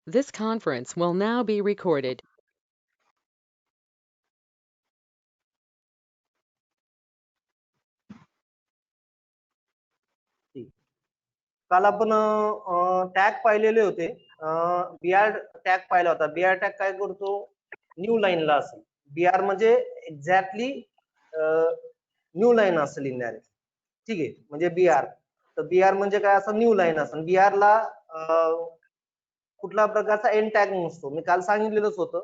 This conference will now be recorded. काल आपण tag पाहिलेले होते. बीआर टॅग पाहिला होता. बीआर टॅग काय करतो? न्यू लाईनला असेल. बीआर म्हणजे एक्झॅक्टली न्यू लाईन असेल इनडायरेक्ट. ठीक आहे, म्हणजे बीआर. तर बीआर म्हणजे काय असं न्यू लाईन असेल. बीआरला कुठल्या प्रकारचा एंड टॅग नसतो. मी काल सांगितलेलंच होतं.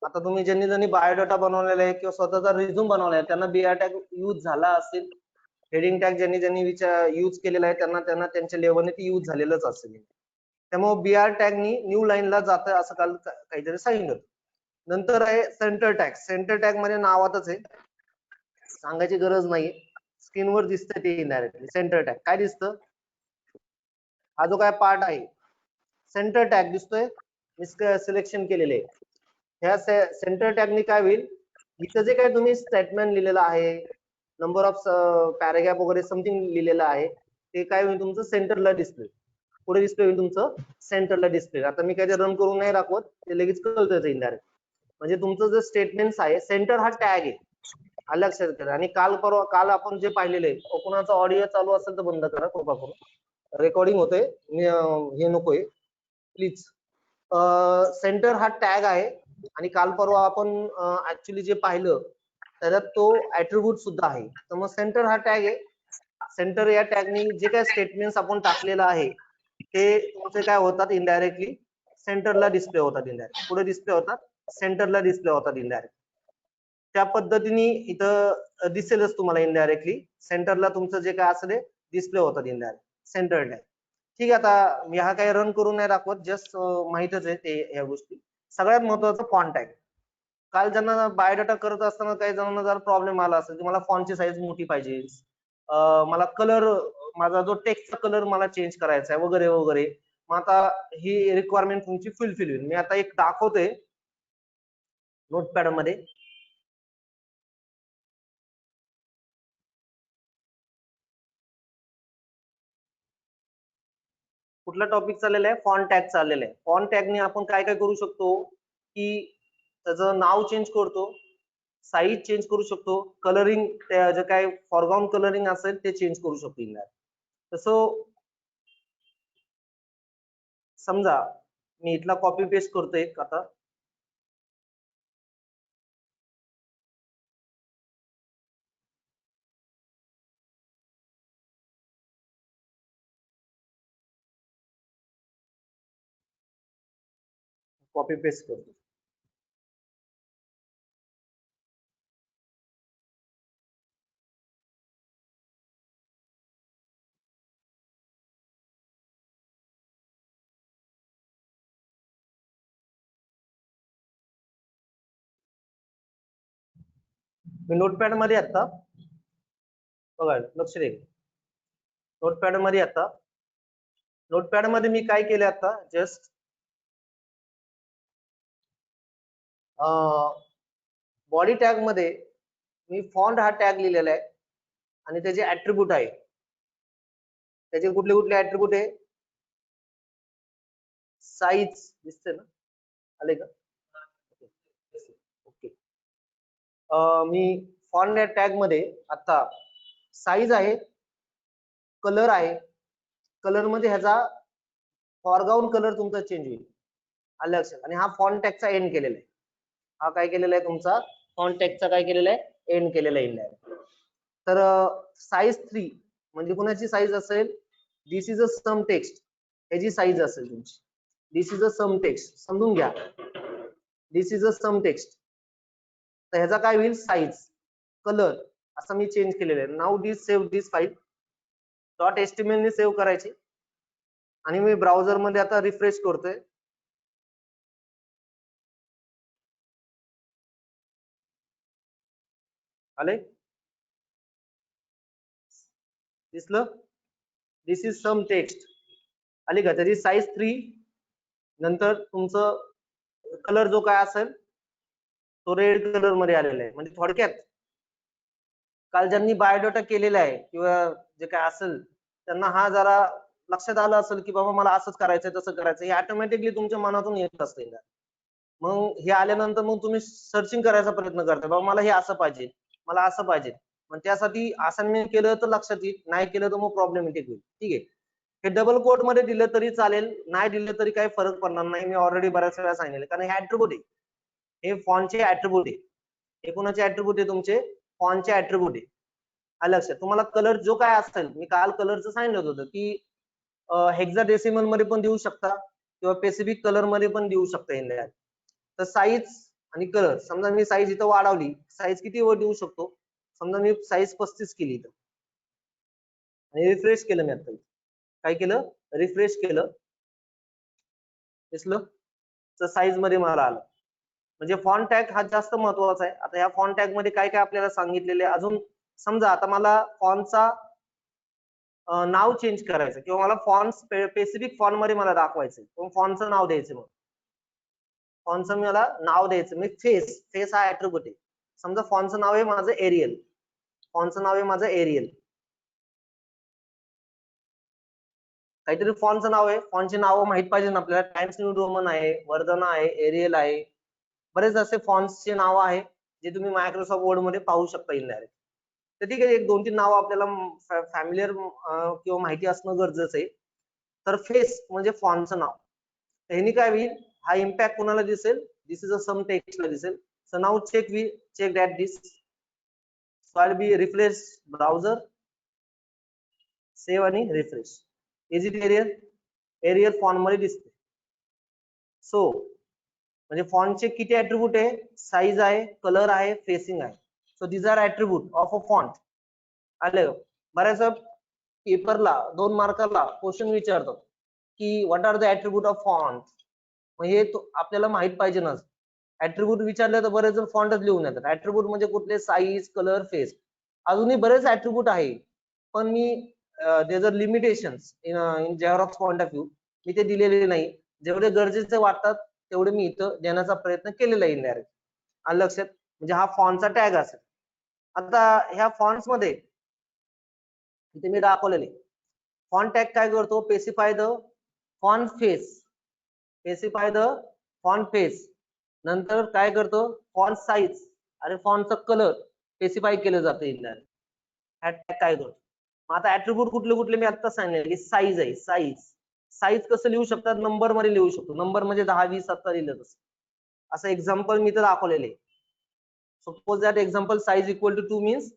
आता तुम्ही ज्यांनी बायोडाटा बनवलेला आहे किंवा स्वतःचा रिझ्यूम बनवला आहे त्यांना बीआर टॅग यूज झाला असेल. हेडिंग टॅग ज्यांनी यूज केलेला आहे त्यांना त्यांच्या लेवलने ती यूज झालेलंच असेल. त्यामुळे बीआर टॅगनी न्यू लाईनला जातं असं काल काहीतरी सांगितलं. नंतर आहे सेंटर टॅग. सेंटर टॅग म्हणजे नावातच आहे, सांगायची गरज नाही. स्क्रीनवर दिसतंय ते इनडायरेक्टली. सेंटर टॅग काय दिसतं? हा जो काय पार्ट आहे सेंटर टॅग दिसतोय, मी सिलेक्शन केलेले आहे. ह्या सेंटर टॅगनी काय होईल, इथं जे काय तुम्ही स्टेटमेंट लिहिलेलं आहे, नंबर ऑफ पॅराग्राफ वगैरे समथिंग लिहिलेलं आहे, ते काय होईल तुमचं सेंटरला डिस्प्ले. पुढे डिस्प्ले होईल तुमचं सेंटरला डिस्प्ले. आता मी काय ते रन करून नाही दाखवत, ते लगेच कळतं इनडायरेक्ट. म्हणजे तुमचं जे स्टेटमेंट आहे सेंटर हा टॅग आहे, आलं लक्षात करा. आणि काल आपण जे पाहिलेलं आहे, कोणाचा ऑडिओ चालू असेल तर बंद करा कृपा करून, रेकॉर्डिंग होते, हे नकोय प्लीज. सेंटर हा टॅग आहे आणि काल परवा आपण ऍक्च्युली जे पाहिलं त्याच्यात तो ऍट्रिब्यूट सुद्धा आहे. तर मग सेंटर हा टॅग आहे. सेंटर या टॅगनी जे काय स्टेटमेंट आपण टाकलेलं आहे ते तुमचे काय होतात इनडायरेक्टली सेंटरला डिस्प्ले होतात. इनडायरेक्ट पुढे डिस्प्ले होतात, सेंटरला डिस्प्ले होतात इनडायरेक्ट. त्या पद्धतीने इथं दिसेलच तुम्हाला इनडायरेक्टली सेंटरला तुमचं जे काय असेल डिस्प्ले होतात इनडायरेक्ट सेंटर टॅग. ठीक आहे, आता मी हा काही रन करून नाही दाखवत, जस्ट माहितच आहे ते या गोष्टी. सगळ्यात महत्वाचं फॉन्ट टॅग. काल ज्यांना बायोडाटा करत असताना काही जणांना जर प्रॉब्लेम आला असेल की मला फॉन्टची साईज मोठी पाहिजे, मला कलर, माझा जो टेक्स्टचा कलर मला चेंज करायचा आहे वगैरे वगैरे. मग आता ही रिक्वायरमेंट तुमची फुलफिल होईल. मी आता एक दाखवतोय नोटपॅड मध्ये. कुठला टॉपिक चाललेला आहे? फॉन्ट टॅग चाललेला आहे. फॉन्ट टॅगने आपण काय काय करू शकतो की त्याचं नाव चेंज करतो, साईज चेंज करू शकतो, कलरिंग जे काय फॉरग्राऊंड कलरिंग असेल ते चेंज करू शकतो. तसं समजा मी इथला कॉपी पेस्ट करतोय आता, कॉपी पेस्ट करतो. मी नोटपॅड मध्ये आता बघा, लक्ष दे. नोटपॅड मध्ये आता नोटपॅड मध्ये मी काय केलं आता, जस्ट बॉडी टॅग मध्ये मी फॉन्ट हा टॅग लिहिलेला आहे आणि त्याचे ऍट्रिब्यूट आहे. त्याचे कुठले कुठले ऍट्रिब्यूट आहे? साईज दिसते ना, आले का? ओके. मी फॉन्ट टॅग मध्ये आता साईज आहे, कलर आहे. कलर मध्ये ह्याचा फॉरग्राऊंड कलर तुमचा चेंज होईल, आलं लक्षात. आणि हा फॉन्ट टॅगचा एंड केलेला आहे. हा काय केलेला आहे तुमचा फॉन्ट टॅगचा काय केलेला आहे? एंड केलेला आहे. तर साईज 3 म्हणजे कोणाची साईज असेल? दिस इज अ सम टेक्स्ट, ह्याची साईज असेल तुमची. दिस इज अ सम टेक्स्ट, समजून घ्या. दिस इज अ सम टेक्स्ट. तर ह्याचा काय होईल? साईज, कलर असं मी चेंज केलेलं आहे. नाऊ दिस सेव्ह दिस फाईल डॉट एचटीएमएल ने सेव्ह करायची. आणि मी ब्राउझर मध्ये आता रिफ्रेश करतोय. आले? दिसलं? दिस इज सम टेक्स्ट, आली का? त्याची साईज 3. नंतर तुमचं कलर जो काय असेल तो रेड कलर मध्ये आलेला आहे. म्हणजे थोडक्यात काल ज्यांनी बायोडाटा केलेला आहे किंवा जे काय असेल त्यांना हा जरा लक्षात आलं असेल की बाबा मला असंच करायचंय तसं करायचं, हे ऑटोमॅटिकली तुमच्या मनातून येत असते. मग हे आल्यानंतर मग तुम्ही सर्चिंग करायचा प्रयत्न करता, बाबा मला हे असं पाहिजे, मला असं पाहिजे. मग त्यासाठी असाइनमेंट केलं तर लक्षात येईल, नाही केलं तर मग प्रॉब्लेमॅटिक होईल. ठीक आहे, हे डबल कोट मध्ये दिलं तरी चालेल, नाही दिलं तरी काही फरक पडणार नाही. मी ऑलरेडी बऱ्याच वेळा सांगितलं, कारण हे ऍट्रिब्यूट आहे, हे फॉन्टचे ऍट्रिब्यूट आहे. हे कोणाचे ऍट्रिब्यूट आहे? तुमचे फॉन्टचे ऍट्रिब्यूट आहे. आलं लक्षात? तुम्हाला कलर जो काय असेल, मी काल कलरचं सांगितलं होतं की हेक्साडेसिमल मध्ये पण देऊ शकता किंवा स्पेसिफिक कलर मध्ये पण देऊ शकता इंडिया. तर साईज आणि कलर, समजा मी साईज इथं वाढवली, साईज किती वर देऊ शकतो? समजा मी साईज 35 केली इथं आणि रिफ्रेश केलं, मी आता काय केलं? रिफ्रेश केलं, दिसलं तर साईज मध्ये मला आलं. म्हणजे फॉन्ट टॅग हा जास्त महत्वाचा आहे. आता या फॉन्ट टॅग मध्ये काय काय आपल्याला सांगितलेले अजून, समजा आता मला फॉन्टचा नाव चेंज करायचं किंवा मला फॉन्ट स्पेसिफिक फॉन्ट मध्ये मला दाखवायचं, मग फॉन्टचं नाव द्यायचं. मग फॉन्टचं मला नाव द्यायचं, मी फेस हा ऍट्रिब्यूट आहे. समजा फॉन्टचं नाव आहे माझं एरियल, फॉन्टचं नाव आहे माझं एरियल, काहीतरी फॉन्टचं नाव आहे. फॉन्टचे नाव माहित पाहिजे ना आपल्याला, टाइम्स न्यू रोमन आहे, वर्धना आहे, एरियल आहे, बरेच असे फॉन्ट्सचे नाव आहे जे तुम्ही मायक्रोसॉफ्ट वर्ड मध्ये पाहू शकता इनडायरेक्ट. तर ठीक आहे, एक 2-3 नाव आपल्याला फॅमिलियर किंवा माहिती असणं गरजेचं आहे. तर फेस म्हणजे फॉन्टचं नाव. ह्यानी काय होईल, हा इम्पॅक्ट कोणाला दिसेल? दिस इज अ सम टेक्स्टला दिसेल. So now check that this. So I be refresh browser, save आणि refresh. Is it Arial? Arial font मध्ये दिसते. सो म्हणजे फॉन्टचे किती ऍट्रिब्यूट आहे? साईज आहे, कलर आहे, फेसिंग आहे. So these are attribute of a font. आले? बऱ्याच पेपरला 2 मार्काला क्वेश्चन विचारतात की what are the attribute of font. हे आपल्याला माहित पाहिजे ना. ऍट्रिब्यूट विचारले तर बरेच जण फॉन्टच लिहून येतात. ऍट्रिब्यूट म्हणजे कुठले? Size, colour, face. अजूनही बरेच ऍट्रिब्यूट आहे, पण मी there are limitations in Xerox point of view, मी ते दिलेले नाही. जेवढे गरजेचे वाटतात तेवढे मी इथं देण्याचा प्रयत्न केलेला आहे इनडायरेक्ट. आलं लक्षात? म्हणजे हा फॉन्टचा टॅग असेल. आता ह्या फॉन्ट्स मध्ये इथे मी दाखवलेले फॉन्ट टॅग काय करतो? Specify the font face, specify the font face. नंतर काय करतो? फॉन्ट साईज आणि फॉन्टचा कलर स्पेसिफाय केलं जातं इनडायरेक्ट. हा टॅग काय करतो? आता ऍट्रिब्यूट कुठले कुठले मी आता सांगितले की साईज आहे. साईज कसं लिहू शकतात? नंबर मध्ये लिहू शकतो. नंबर म्हणजे 10, 20, 17 लिहिलं तसं. असं एक्झाम्पल मी तर दाखवलेले. Suppose that example size equal to 2 means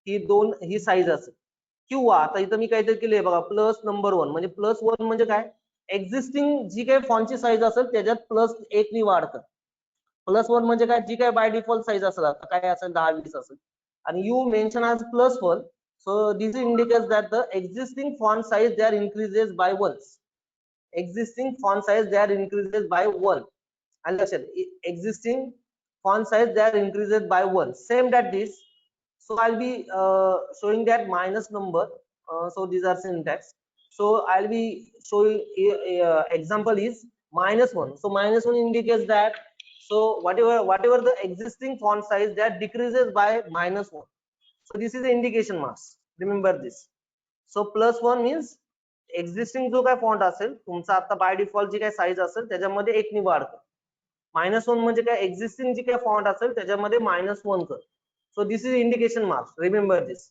ही 2 ही साईज असेल. किंवा आता इथं मी काहीतरी केलंय बघा, प्लस नंबर 1 म्हणजे प्लस 1 म्हणजे काय? एक्झिस्टिंग जी काही फॉन्टची साईज असेल त्याच्यात प्लस 1 नी वाढ कर. प्लस 1 म्हणजे काय? जी काय बाय डिफॉल्ट साईज असेल, आता काय असेल 10, 20 असेल आणि you mention as plus 1. So this indicates that the existing font size there increases by 1. Existing font size there increases by 1. And listen, existing font size there increases by 1. Same that this. So I'll be showing that minus number. So these are syntax. So I'll be showing example is -1. So -1 indicates that. So whatever the existing font size that decreases by -1. So this is the indication marks. Remember this. So +1 means existing जो काय font असेल तुमचा आता by default जी काय size असेल त्याच्यामध्ये 1 नी वाढ कर. -1 म्हणजे काय? एक्झिस्टिंग जी काय फॉन्ट असेल त्याच्यामध्ये -1 कर. So this is indication marks. Remember this.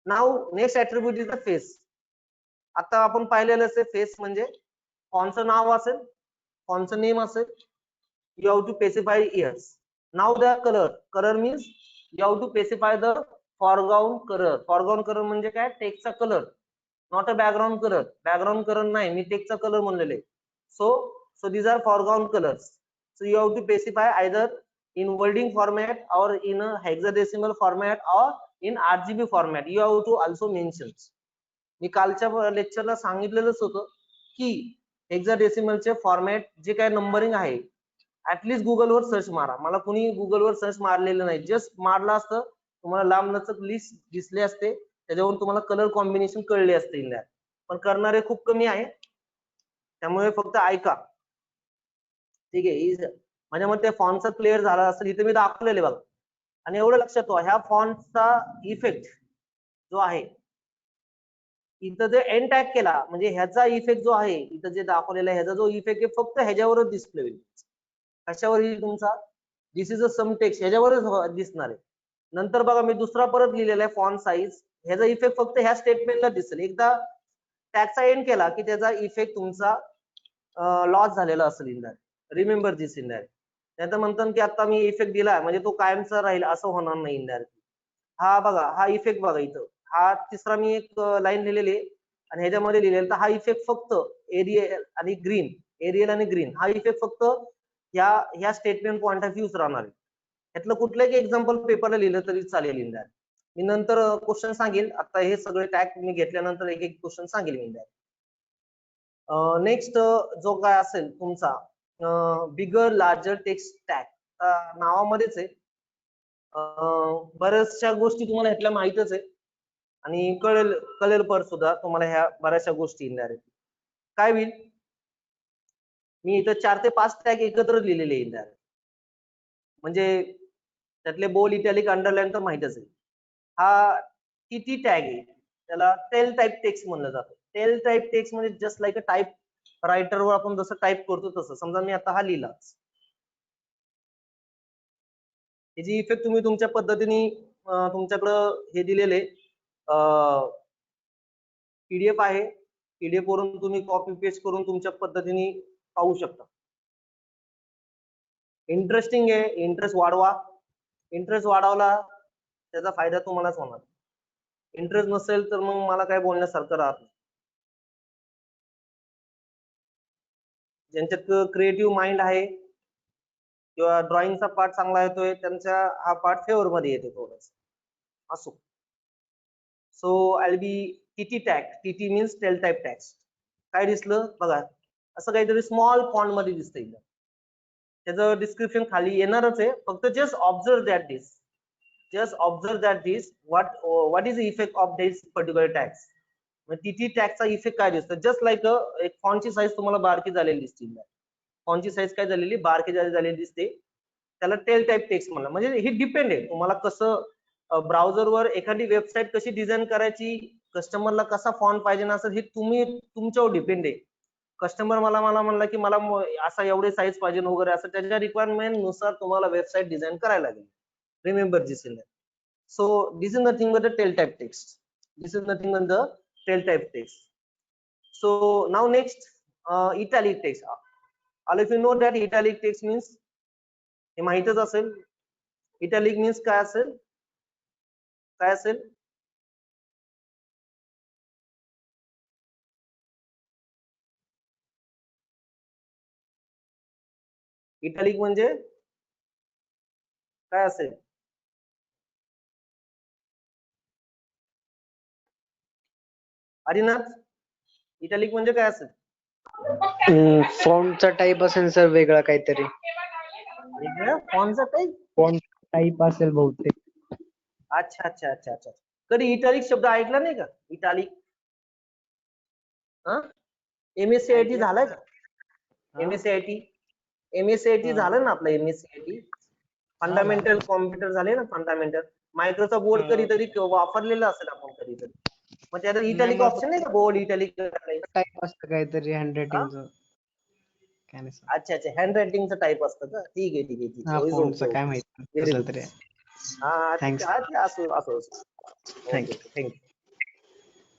Now next attribute is the face. आता आपण पाहिलेलं असेल फेस म्हणजे फॉन्टचं नाव असेल, फॉन्टचं नेम असेल, you have to specify ears. Now the color means you have to specify the foreground color. Foreground color म्हणजे काय? टेक्स्टचा colour, not a background colour. Background colour नाही, मी टेक्स्टचा colour म्हणलेले. So these are foreground colors. So you have to specify either in wording format or in a hexadecimal format or in RGB format. You have to also mention. मी कालच्या लेक्चरला सांगितलेलंच होतं की हेक्साडेसिमलचे format जे काय numbering आहे at least गुगलवर search मारा. मला कुणी गुगलवर सर्च मारलेलं नाही. जस्ट मारलं असतं तुम्हाला लांब लचक लिस्ट दिसले असते, त्याच्यावरून तुम्हाला कलर कॉम्बिनेशन कळले असते. पण करणारे खूप कमी आहे, त्यामुळे फक्त ऐका. ठीक आहे, म्हणजे मग त्या फॉन्टचा क्लिअर झाला असेल. इथे मी दाखवलेले बघा. आणि एवढं लक्षात ठेवा, ह्या फॉन्टचा इफेक्ट जो आहे इथं जे एन टॅग केला म्हणजे ह्याचा इफेक्ट जो आहे इथं जे दाखवलेला आहे ह्याचा जो इफेक्ट आहे फक्त ह्याच्यावरच डिस्प्ले होईल. कशावर येईल तुमचा दिस इज अ सम टेक्स्ट ह्याच्यावरच दिसणार आहे. नंतर बघा मी दुसरा परत लिहिलेला आहे फॉन्ट साईज ह्याचा इफेक्ट फक्त ह्या स्टेटमेंटला दिसेल. एकदा टॅगचा एंड केला की त्याचा इफेक्ट तुमचा लॉस झालेला असेल इंडायरेक्ट. रिमेंबर दिस इंडायरेक्ट. नाहीतर म्हणतात की आता मी इफेक्ट दिला म्हणजे तो कायमचा राहील असं होणार नाही इंडायरेक्ट. हा बघा हा इफेक्ट बघा इथं हा तिसरा मी एक लाईन लिहिलेली आहे आणि ह्याच्यामध्ये लिहिलेलं तर हा इफेक्ट फक्त एरियल आणि ग्रीन हा इफेक्ट फक्त ह्या स्टेटमेंट पॉइंट ऑफ व्ह्यूच राहणार आहे. यातलं कुठलंही एक्झाम्पल पेपरला लिहिलं तरी चालेल इंडायरेक्ट. मी नंतर क्वेश्चन सांगेल. आता हे सगळे टॅग मी घेतल्यानंतर एक एक क्वेश्चन सांगेल मी इंडायरेक्ट. नेक्स्ट जो काय असेल तुमचा बिगर लार्जर टेक्स्ट टॅग नावामध्येच आहे. बऱ्याचशा गोष्टी तुम्हाला ह्यातल्या माहितच आहे आणि कळेल पर सुद्धा तुम्हाला ह्या बऱ्याचशा गोष्टी इंडायरेक्ट. काय होईल मी इथं 4 ते 5 टॅग एकत्र लिहिलेले इंडायरेक्ट. म्हणजे त्यातले बोल्ड इटॅलिक अंडरलाईन तर माहितच आहे. हा टीटी टॅग आहे त्याला टेल टाईप टेक्स्ट म्हणलं जातं. टेल टाईप टेक्स्ट म्हणजे जस्ट लाईक अ टाईप रायटरवर आपण जसं टाईप करतो तसं. समजा मी आता हा लिहिला त्याची इफेक्ट तुम्ही तुमच्या पद्धतीने तुमच्याकडं हे दिलेले पीडीएफ आहे. पीडीएफ वरून तुम्ही कॉपी पेस्ट करून तुमच्या पद्धतीने पाहू शकता. इंटरेस्टिंग आहे. इंटरेस्ट वाढवा. इंटरेस्ट वाढवला त्याचा फायदा तुम्हालाच होणार. इंटरेस्ट नसेल तर मग मला काय बोलण्यासारखं राहत नाही. ज्यांच्यात क्रिएटिव्ह माइंड आहे किंवा ड्रॉइंगचा पार्ट चांगला येतोय त्यांचा हा पार्ट फेवर मध्ये येतो थोडस असो. So I B TT tag. TT means teletype tags. काय दिसलं बघा असं काहीतरी स्मॉल फॉन्ट मध्ये दिसतंय. त्याचं डिस्क्रिप्शन खाली येणारच आहे. फक्त just observe that this. Just observe that this what is the effect of this particular tags. TT टॅगचा इफेक्ट काय दिसतो जस्ट लाईक एक फॉन्टची साईज तुम्हाला बारकी झालेली दिसते. फॉन्टची साईज काय झालेली बारकी झालेली दिसते. त्याला टेल टाईप टेक्स्ट म्हणलं. म्हणजे हे डिपेंड आहे तुम्हाला कसं ब्राउझरवर एखादी वेबसाईट कशी डिझाईन करायची कस्टमरला कसा फॉन्ट पाहिजे ना असं हे तुम्ही तुमच्यावर डिपेंड आहे. कस्टमर मला म्हणला की मला असा एवढे साईज पाहिजे वगैरे असं त्याच्या रिक्वायरमेंट नुसार तुम्हाला वेबसाईट डिझाईन करायला लागेल. Remember this in that. So this is nothing but the tail type text. This is nothing but the tail type text. So now next italic text. All of you know that italic text means हे माहितच असेल. Italic means काय असेल? काय असेल? Italic म्हणजे काय असेल? हरिनाथ इटॅलिक म्हणजे काय असेल? फॉन्टचा टाइप असेल सर वेगळा काहीतरी. वेगळा फॉन्टचा टाइप? फॉन्ट टाइप असेल बहुतेक. अच्छा अच्छा अच्छा अच्छा. कधी इटॅलिक शब्द ऐकला नाही का? इटॅलिक MSCIT झालाय का? MSCIT झालं ना आपलं MSCIT. फंडामेंटल कॉम्प्युटर झाले ना फंडामेंटल. मायक्रोचा बोर्ड कधीतरी वापरलेला असेल आपण कधीतरी. मग त्यात इटॅलिक ऑप्शन नाही का बोर्ड इटॅलिक टाइप असतं काहीतरी हँडरायटिंगचं. अच्छा अच्छा हँड रायटिंगचं टाईप असतं का? ठीक आहे ठीक आहे ठीक आहे. फॉन्टचं काय माहिती कसलं तरी. हा Thanks. असं ओके थँक्यू. थँक्यू.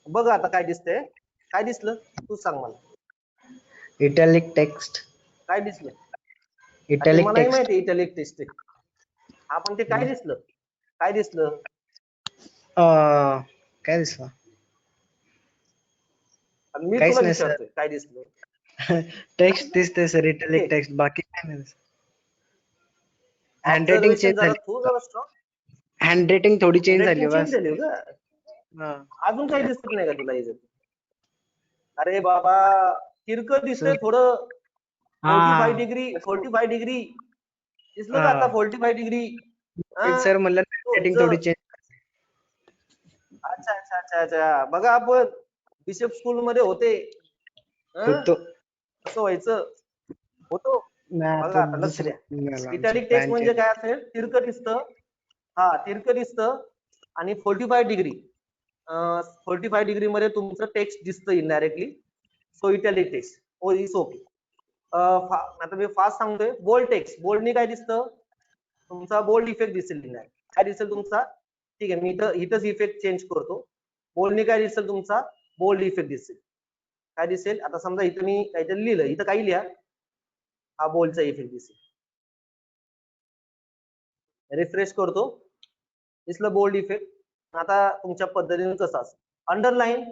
बघ आता काय दिसतंय. काय दिसलं तू सांग मला. Italic text. काय दिसलं? इटॅलिक मलाही टेक्स्ट. माहिती इटॅलिक टेक्स्ट. हा पण ते काय दिसलं? काय दिसलं? काय दिसलं? मी काहीच तुला नाही सर. विचारतोय काय दिसलं? टेक्स्ट दिसते सर इटॅलिक टेक्स्ट बाकी काय नाही. हँडरायटिंग ऑब्झर्वेशन चेंज जरा झाली. तू जरा स्ट्रॉंग. हँडरायटिंग थोडी चेंज झाली चेंज बस. झाली का? अजून काही दिसत नाही का तुला इथे? अरे बाबा तिरकं दिसतंय थोडं. 45 डिग्री दिसलं का आता 45 डिग्री? सर म्हणलं हँडरायटिंग थोडी चेंज. अच्छा अच्छा अच्छा अच्छा. बघा आपण बिशप स्कूल मध्ये होते. असं व्हायचं होतो. बघा आता लक्ष द्या. इटॅलिक टेक्स्ट म्हणजे काय असेल तिरकं दिसतं. हा तिरकं दिसतं आणि 45 डिग्री 45 डिग्री मध्ये तुमचं टेक्स्ट दिसतं indirectly. So italic text oh is okay. आता मी फास्ट सांगतोय. बोल्ड टेक्स्ट, बोल्डनी काय दिसतं, तुमचा बोल्ड इफेक्ट दिसेल इनडायरेक्ट. काय दिसेल तुमचा, ठीक आहे मी इथंच इफेक्ट चेंज करतो. बोल्डनी काय दिसेल तुमचा, बोल्ड इफेक्ट दिसेल. काय दिसेल, आता समजा इथं मी काहीतरी लिहिलं, इथं काही लिहा, हा बोल्डचा इफेक्ट दिसेल. रिफ्रेश करतो, दिसलं बोल्ड इफेक्ट. आता तुमच्या पद्धतीने कसं असतं. अंडरलाईन,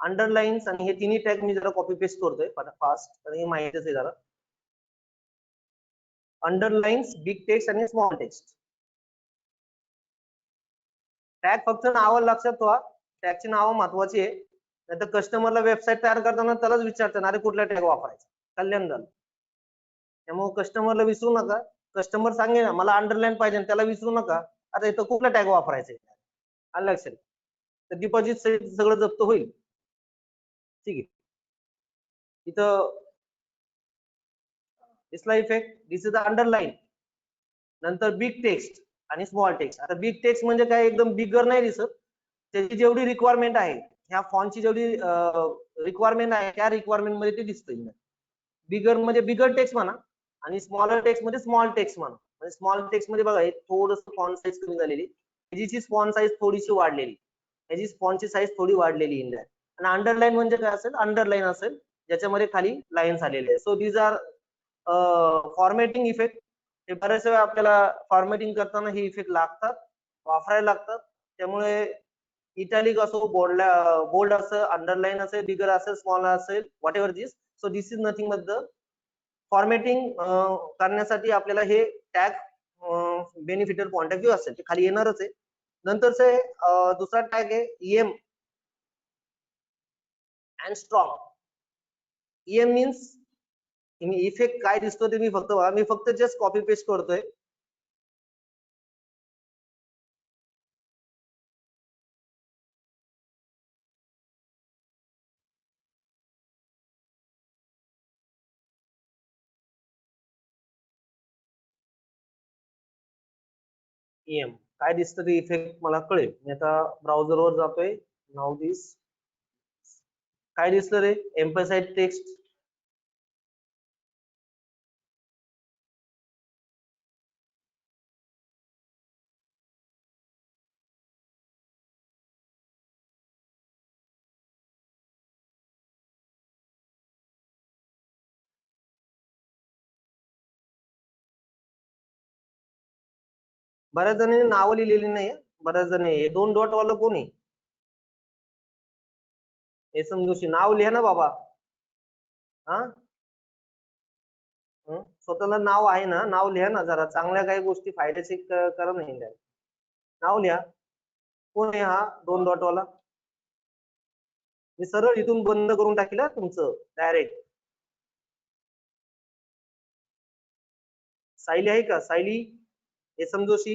अंडरलाईन्स आणि हे तिन्ही टॅग मी जरा कॉपी पेस्ट करतोय फास्ट, आणि हे माहितीच आहे जरा. अंडरलाईन्स, बिग टेक्स्ट आणि स्मॉल टेक्स्ट. टॅग फक्त नाव लक्षात ठेवा, टॅगची नाव महत्वाची आहे. नाहीतर कस्टमरला वेबसाईट तयार करताना त्यालाच विचारतात अरे कुठला टॅग वापरायचा, कल्याण झालं. त्यामुळे कस्टमरला विसरू नका. कस्टमर सांगेल ना मला अंडरलाईन पाहिजे, त्याला विसरू नका आता इथं कुठला टॅग वापरायचा आहे, आलं लक्षात. तर डिपॉझिट सगळं जप्त होईल. ठीक आहे. इथं दिसला effect, this is the underline. नंतर बिग टेक्स्ट आणि स्मॉल टेक्स्ट. आता बिग टेक्स्ट म्हणजे काय, एकदम बिगर नाही दिसत, त्याची जेवढी रिक्वायरमेंट आहे, ह्या फॉन्टची जेवढी रिक्वायरमेंट आहे त्या रिक्वायरमेंट मध्ये ते दिसतं. बिगर म्हणजे बिगर टेक्स्ट म्हणा, आणि स्मॉलर टेक्स्ट मध्ये स्मॉल टेक्स्ट म्हणा. म्हणजे स्मॉल टेक्स्ट मध्ये बघा थोडस फॉन्ट साईज कमी झालेली, ह्याची फॉन्ट साईज थोडीशी वाढलेली, ह्याची फॉन्टची साईज थोडी वाढलेली इन दॅट. आणि अंडरलाईन म्हणजे काय असेल, अंडरलाईन असेल ज्याच्यामध्ये खाली लाईन्स आलेले आहे. So these are formatting effect. हे बऱ्याच वेळा आपल्याला फॉर्मॅटिंग करताना हे इफेक्ट लागतात, वापरायला लागतात. त्यामुळे इटॅलिक असो, बोल्ड असेल, अंडरलाईन असेल, बिगर असेल, स्मॉल असेल, what ever this. So this is nothing but the formatting करण्यासाठी आपल्याला हे tag beneficial point of view असेल ते खाली येणारच आहे. नंतरचे दुसरा टॅग आहे EM and strong. EM means effect काय दिसतो ते मी फक्त जस्ट कॉपी पेस्ट करतोय. ईएम काय दिसतं ते इफेक्ट मला कळेल. मी आता ब्राउझरवर जातोय. नाव दिस काय दिसलं रे, एम्फसाइज टेक्स्ट. बऱ्याच जणांनी नावं लिहिलेली नाही, बऱ्याच जण हे 2 डॉट वाला कोण आहे, हे समजूशी नाव लिहा ना बाबा. हा स्वतःला नाव आहे ना, नाव लिहा ना जरा, चांगल्या काही गोष्टी फायद्याचे करा नाही. नाव लिहा. कोण आहे हा 2 डॉट वाला, मी सरळ इथून बंद करून टाकेल तुमचं डायरेक्ट. सायली आहे का, सायली हे समजूशी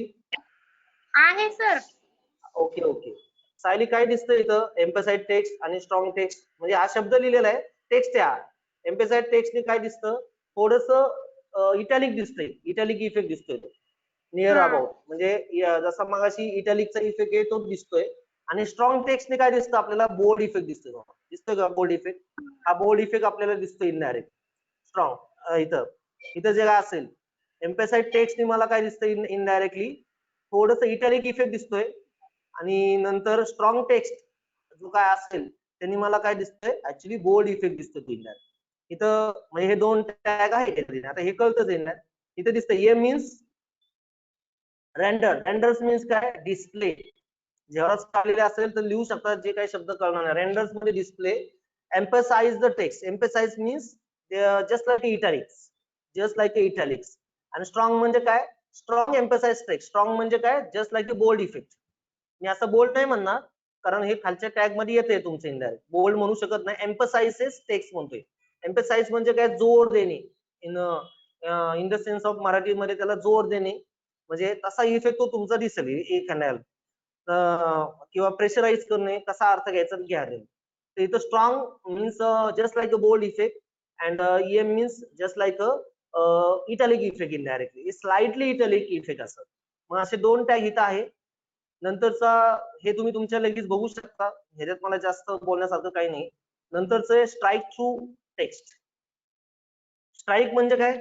आहे सर. Okay okay. सायली काय दिसतं इथं, एम्फसाइज टेक्स्ट आणि स्ट्रॉंग टेक्स्ट, म्हणजे हा शब्द लिहिलेला आहे टेक्स्ट आहे. एम्फसाइज टेक्स्टने काय दिसतं, थोडस इटॅलिक दिसतंय, इटॅलिक इफेक्ट दिसतोय नियर अबाउट. म्हणजे जसा मगाशी इटॅलिकचा इफेक्ट आहे तो दिसतोय. आणि स्ट्रॉंग टेक्स्टने काय दिसतं आपल्याला, बोल्ड इफेक्ट दिसतोय. दिसतोय का बोल्ड इफेक्ट, हा बोल्ड इफेक्ट आपल्याला दिसतोय इनडायरेक्ट. स्ट्रॉंग इथं इथं जे काय असेल एम्फसाइज टेक्स्टने मला काय दिसतं इनडायरेक्टली, थोडस इटॅलिक इफेक्ट दिसतोय. आणि नंतर स्ट्रॉंग टेक्स्ट जो काय असेल त्यांनी मला काय दिसतंय, ऍक्च्युली बोल्ड इफेक्ट दिसतोय इथं. म्हणजे हे 2 टॅग आहेत. आता हे कळतच आहे. इथं दिसतं ए मीन्स रेंडर. रेंडर्स मीन्स काय, डिस्प्ले. जेव्हा काढलेले असेल तर लिहू शकतात, जे काही शब्द कळणार नाही. रेंडर्स मध्ये display. Emphasize the text. Emphasize means just like italics, just like italics. आणि स्ट्रॉंग म्हणजे काय, स्ट्रॉंग एम्फसाइज टेक्स्ट. स्ट्रॉंग म्हणजे काय, जस्ट लाईक बोल्ड इफेक्ट. मी असं बोल्ड नाही म्हणणार, कारण हे खालच्या टॅग मध्ये येते तुमचं इनडायरेक्ट. बोल्ड म्हणू शकत नाही, एम्फसाइजेस टेक्स्ट म्हणतोय. एम्फसाइज म्हणजे काय, जोर देणे. In the sense of Marathi मध्ये त्याला जोर देणे, म्हणजे तसा इफेक्ट तो तुमचा दिसेल एखाद्याला. किंवा प्रेशराईज करणे, कसा अर्थ घ्यायचा घ्या. तर इथं strong means just like a bold effect, and EM means just like a italic effect indirectly, slightly italic effect असं. मग असे 2 टॅग इथं आहे. नंतरचा हे तुम्ही तुमच्या लगेच बघू शकता, ह्याच्यात मला जास्त बोलण्यासारखं काही नाही. नंतरचं आहे स्ट्राईक थ्रू टेक्स्ट. स्ट्राईक म्हणजे काय,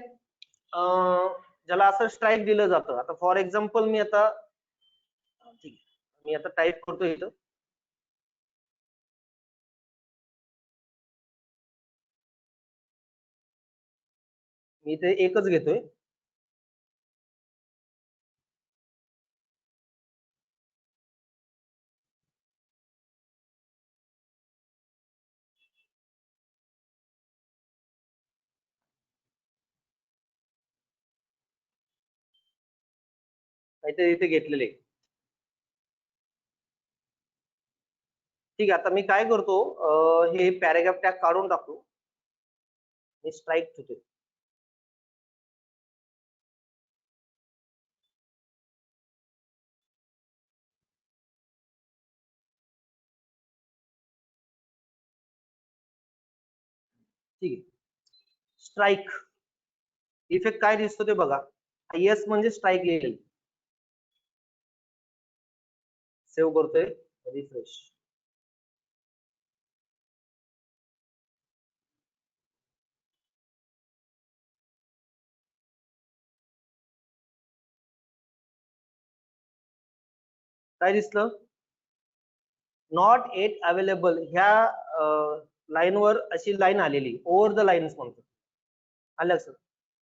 ज्याला असं स्ट्राईक दिलं जातं. आता फॉर एक्झाम्पल मी आता टाईप करतो इथं. मी इथे एकच घेतोय. काहीतरी इथे घेतलेले. ठीक आहे, आता मी काय करतो, हे पॅराग्राफ टॅग काढून टाकतो. मी स्ट्राईक ठेवतो. ठीक आहे. स्ट्राईक इफेक्ट काय दिसतो ते बघा. येस म्हणजे स्ट्राईक लिहिलेलं. सेव्ह करतोय, रिफ्रेश. काय दिसलं, नॉट एट अवेलेबल. ह्या लाईनवर अशी लाईन आलेली, ओव्हर द लाईन्स म्हणतो. आलं लक्षात.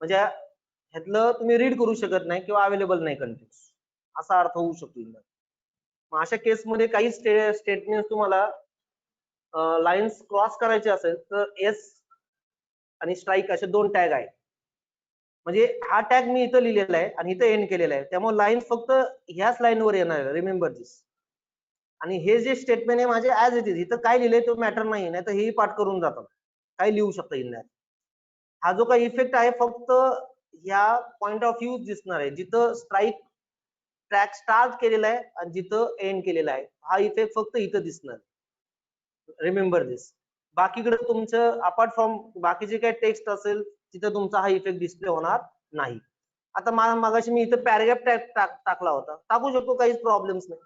म्हणजे ह्यातलं तुम्ही रीड करू शकत नाही किंवा अवेलेबल नाही कंटेंट्स, असा अर्थ होऊ शकतो. मग अशा केसमध्ये काही स्टेटमेंट तुम्हाला लाईन्स क्रॉस करायचे असेल तर एस आणि स्ट्राईक असे दोन टॅग आहेत. म्हणजे हा टॅग मी इथं लिहिलेला आहे आणि इथं एंड केलेला आहे, त्यामुळे लाईन फक्त ह्याच लाईनवर येणार आहे. रिमेंबर दिस. आणि हे जे स्टेटमेंट आहे माझे ऍज इट इज, इथं काय लिहिलंय तो मॅटर नाही, नाही तर हेही पाठ करून जातात, काय लिहू शकता इन. हा जो काही इफेक्ट आहे फक्त या पॉइंट ऑफ व्ह्यू दिसणार आहे, जिथं स्ट्राईक ट्रॅक स्टार्ट केलेला आहे आणि जिथं एंड केलेला आहे. हा इफेक्ट फक्त इथं दिसणार. रिमेंबर दिस. बाकीकडे तुमचं अपार्ट फ्रॉम बाकीचे काय टेक्स्ट असेल तिथं तुमचा हा इफेक्ट डिस्प्ले होणार नाही. आता मागाशी मी इथं पॅराग्राफ टॅग टाकला होता, टाकू शकतो, काहीच प्रॉब्लेम्स नाही.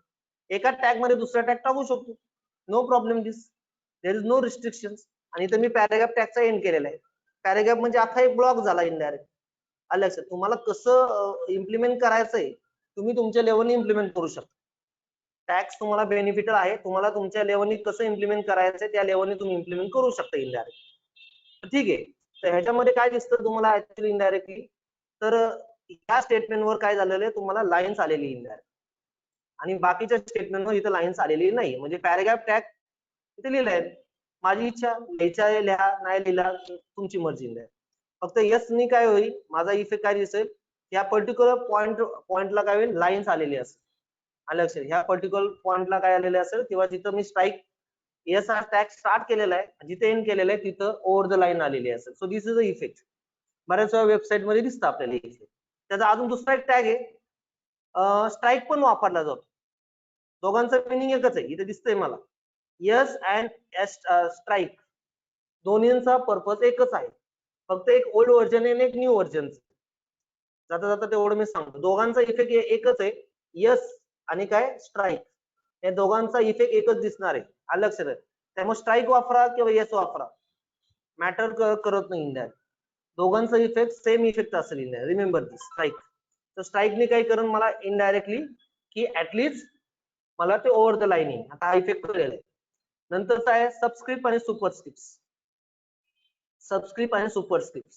एका टॅग मध्ये दुसरा टॅग टाकू शकतो, no problem this. There is no restriction. आणि इथं मी पॅराग्राफ टॅगचा एंड केलेला आहे. पॅराग्राफ म्हणजे अख्खा एक ब्लॉक झाला इनडायरेक्ट. आलं लक्षात. तुम्हाला कसं इम्प्लिमेंट करायचंय तुम्ही तुमच्या लेवलने इम्प्लिमेंट करू शकता. टॅक्स तुम्हाला बेनिफिट आहे, तुम्हाला तुमच्या लेवलनी कसं इम्प्लिमेंट करायचंय त्या लेवलनी तुम्ही इम्प्लिमेंट करू शकता इनडायरेक्ट. ठीक आहे. तर ह्याच्यामध्ये काय दिसतं तुम्हाला ऍक्च्युअली इनडायरेक्टली, तर ह्या स्टेटमेंटवर काय झालेलं आहे, तुम्हाला लाईन्स आलेली इनडायरेक्ट आणि बाकीच्या स्टेटमेंटवर इथं लाईन्स आलेली नाही. म्हणजे पॅराग्राफ टॅग इथे लिहिलंय, माझी इच्छा लिहायचा लिहा, नाही लिहिला तुमची मर्जी इनडायरेक्ट. फक्त यस नी काय होईल, माझा इफेक्ट काय दिसेल, या पर्टिक्युलर पॉइंटला काय होईल, लाईन्स आलेली असेल. आलं लक्षात. ह्या पर्टिक्युलर पॉइंटला काय आलेले असेल किंवा जिथं मी स्ट्राईक एस हा टॅग स्टार्ट केलेला आहे, जिथे एंड केलेलं आहे तिथं ओव्हर द लाईन आलेली असेल. So this is a effect. बऱ्याच वेळा वेबसाईट मध्ये दिसतं आपल्याला इफेक्ट. त्याचा अजून दुसरा एक टॅग आहे, स्ट्राईक पण वापरला जातो. दोघांचं मिनिंग एकच आहे, इथे दिसतंय मला. यस अँड स्ट्राईक दोन्हींचा पर्पज एकच आहे, फक्त एक ओल्ड व्हर्जन आहे आणि एक न्यू व्हर्जन. जाता जाता तेवढं मी सांगतो, दोघांचा इफेक्ट एकच आहे. यस आणि काय स्ट्राईक, या दोघांचा इफेक्ट एकच दिसणार आहे. आलं लक्षात. त्यामुळे स्ट्राईक वापरा किंवा यस वापरा, मॅटर करत नाही इंडिया. दोघांचा इफेक्ट सेम इफेक्ट असेल इंडिया. रिमेंबर दिस स्ट्राईक. तर स्ट्राईकने काय करून मला इनडायरेक्टली की ऍटलीस्ट मला ते ओव्हर द लाईन आहे, आता हा इफेक्ट कळलेला आहे. नंतरचा आहे सबस्क्रिप्ट आणि सुपरस्क्रिप्ट. सबस्क्रिप्ट आणि सुपरस्क्रिप्ट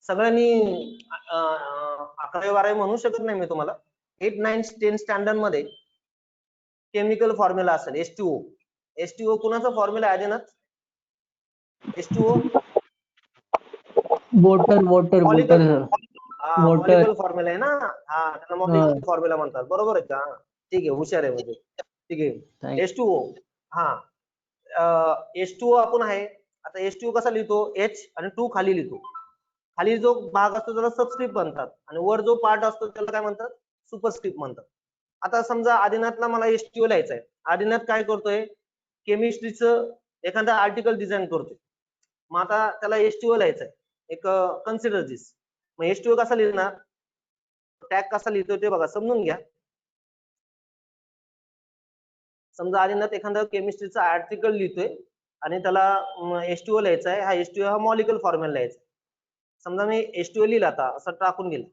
सगळ्यांनी 11-12 म्हणू शकत नाही मी तुम्हाला. 8, 9, 10 स्टँडर्ड मध्ये केमिकल फॉर्म्युला असेल H2O. H2O कुणाचा फॉर्म्युला आहे ना? H2O water molecular water formula आहे ना. हा, त्याला मॉलिक्युलर फॉर्म्युला म्हणतात. बरोबर आहे का? ठीक आहे, हुशार आहे म्हणजे. ठीक आहे. H2O. हा, H2O आपण आहे. आता H2O कसा लिहितो, H आणि 2 खाली लिहितो. खाली जो भाग असतो त्याला सबस्क्रिप्ट म्हणतात आणि वर जो पार्ट असतो त्याला काय म्हणतात, सुपरस्क्रिप्ट म्हणतात. आता समजा आदिनाथला मला H2O लिहायचं आहे. आदिनाथ काय करतोय, केमिस्ट्रीचं एखादा आर्टिकल डिझाईन करतोय. मग आता त्याला H2O लिहायचं आहे. एक कन्सिडर दिस. मग H2O कसा लिहिणार, टॅग कसा लिहितो ते बघा, समजून घ्या. समजा आदिनाथ एखादा केमिस्ट्रीचा आर्टिकल लिहितोय आणि त्याला H2O लिहायचा आहे. हा H2O हा मॉलिक्युल फॉर्म्युला लिहायचा आहे. समजा मी H2O लिहिला आता असं टाकून गेला,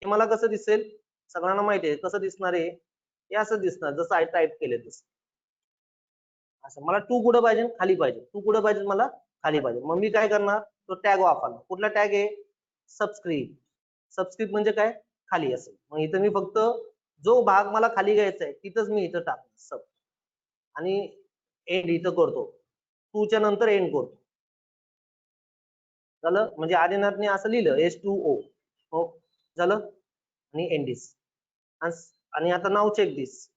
हे मला कसं दिसेल? सगळ्यांना माहिती आहे कसं दिसणार आहे, हे असं दिसणार जसं टाईप केले तसं. असं मला टू कुठं पाहिजे? खाली पाहिजे. टू कुठं पाहिजे? मला खाली पाहिजे. मग मी काय करणार? तो टॅग वापरणार. कुठला टॅग आहे? सबस्क्रिप्ट. सबस्क्रिप्ट म्हणजे काय? खाली असेल. मग इथं मी फक्त जो भाग मला खाली घ्यायचा आहे तिथंच मी इथं टाकणार सब आणि एंड इथं करतो. 2 च्या नंतर एंड करतो. झालं? म्हणजे आदिनाथने असं लिहिलं H2O. हो झालं? आणि एंड दिस. आणि आता नाव चेक दिस.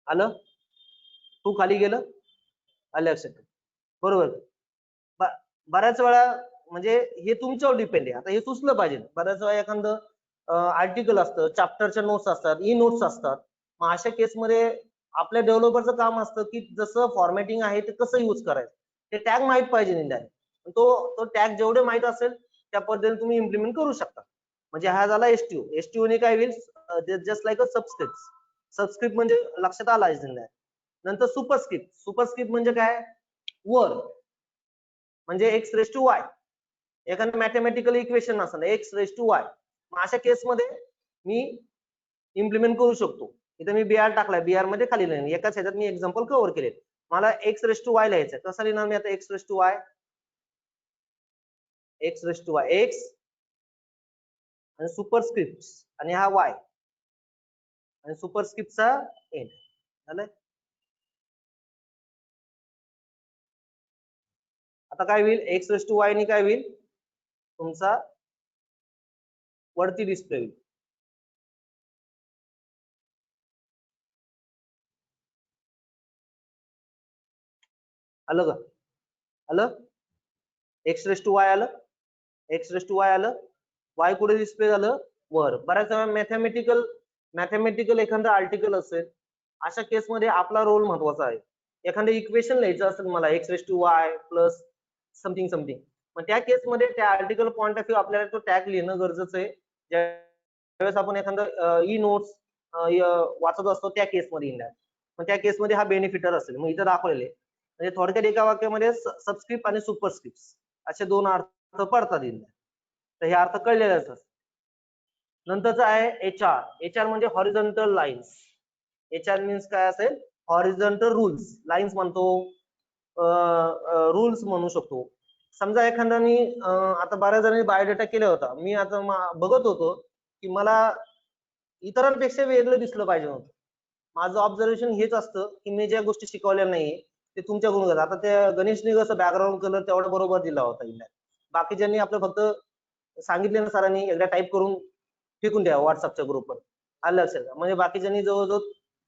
आलं? टू खाली गेलं? आलं लक्षात. बरोबर. बऱ्याच वेळा म्हणजे हे तुमच्यावर डिपेंड आहे. आता हे सुचलं पाहिजे. बऱ्याच वेळा एखादं आर्टिकल असतं, चॅप्टरच्या नोट्स असतात, ई नोट्स असतात. मग अशा केसमध्ये आपल्या डेव्हलपरचं काम असतं की जसं फॉर्मॅटिंग आहे ते कसं यूज करायचं ते टॅग माहित पाहिजे निदान. तो टॅग जेवढे माहित असेल त्या पद्धतीने तुम्ही इम्प्लिमेंट करू शकता. म्हणजे हा झाला H2O. H2O ने काय होईल? जस्ट लाईक अ सबस्क्रिप्ट. सबस्क्रिप्ट म्हणजे लक्षात आला आहे. नंतर सुपरस्क्रिप्ट. सुपरस्क्रिप्ट म्हणजे काय? वर म्हणजे x⁻⁴. एखादं मॅथमॅटिकल इक्वेशन असेल x⁻⁴. मग अशा केसमध्ये मी इम्प्लिमेंट करू शकतो. इथे मी BR टाकलाय, BR मध्ये खाली लिहिलं. एकाच ह्याच्यात मी एक्झाम्पल कव्हर केले. मला x⁻⁴ लिहायचं. कसं लिहिणार मी आता x⁻⁴? x⁻⁴ x आणि सुपरस्क्रिप्ट आणि हा y आणि सुपरस्क्रिप्टचा एंड. झालं? आता काय होईल? x⁻⁴ ने काय होईल? तुमचा वरती डिस्प्ले होईल. आलं का? आलं? x⁻⁴ आलं, x⁻⁴ आलं, y कुठे डिस्प्ले झालं? वर. बऱ्याच वेळा मॅथमॅटिकल एखादं आर्टिकल असेल अशा केसमध्ये आपला रोल महत्वाचा आहे. एखादं इक्वेशन लिहायचं असेल मला x⁻⁴ प्लस समथिंग समथिंग, मग त्या केसमध्ये त्या आर्टिकल पॉइंट ऑफ व्ह्यू आपल्याला तो टॅग लिहिणं गरजेचं आहे. ज्यावेळेस आपण एखादं ई नोट्स वाचत असतो त्या केसमध्ये लिहिणार. मग त्या केसमध्ये हा बेनिफिटर असेल. मग इथं दाखवलेले म्हणजे थोडक्यात एका वाक्यामध्ये सबस्क्रिप्ट आणि सुपरस्क्रिप्ट असे दोन अर्थ पडतात. तर हे अर्थ कळलेलेच असतात. नंतरचं आहे HR. HR म्हणजे हॉरिझॉन्टल लाईन्स. HR मीन्स काय असेल? Horizontal rules. लाईन्स म्हणतो, रूल्स म्हणू शकतो. समजा एखाद्याने आता बऱ्याच जणांनी बायोडेटा केला होता. मी आता बघत होतो की मला इतरांपेक्षा वेगळं दिसलं पाहिजे होतं. माझं ऑब्झर्वेशन हेच असतं की मी ज्या गोष्टी शिकवल्या नाही ते तुमच्याकडून घेतात. आता त्या गणेशने कसं बॅकग्राऊंड कलर तेवढा बरोबर दिला होता. बाकीच्यांनी आपलं फक्त सांगितले ना सरांनी एकदा टाईप करून फेकून द्या व्हॉट्सअपच्या ग्रुपवर. आलं लक्षात. म्हणजे बाकीच्यांनी जवळजवळ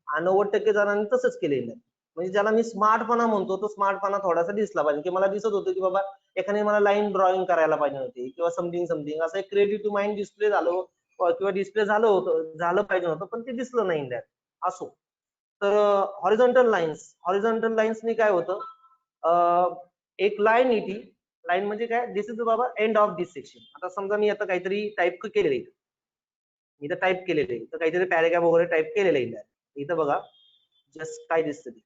90% जणांनी तसंच केलेलं आहे. म्हणजे ज्याला मी स्मार्टपणा म्हणतो तो स्मार्टपणा थोडासा दिसला पाहिजे की मला दिसत होतं की बाबा एखाद्याने मला लाईन ड्रॉइंग करायला पाहिजे होती किंवा समथिंग असं एक क्रिएटिव्ह माइंड डिस्प्ले झालं किंवा डिस्प्ले झालं पाहिजे होतं, पण ते दिसलं नाही त्यात. असो. तर हॉरिझॉन्टल लाईन्सनी काय होतं? एक लाईन येते. लाईन म्हणजे काय? दिस इज बाबा एंड ऑफ दिस सेक्शन. आता समजा मी आता काहीतरी टाईप केलेलं आहे, इथं टाईप केलेलं आहे, तर काहीतरी पॅराग्राफ वगैरे टाईप केलेलं आहे. इथं बघा जस्ट काय दिसतं ते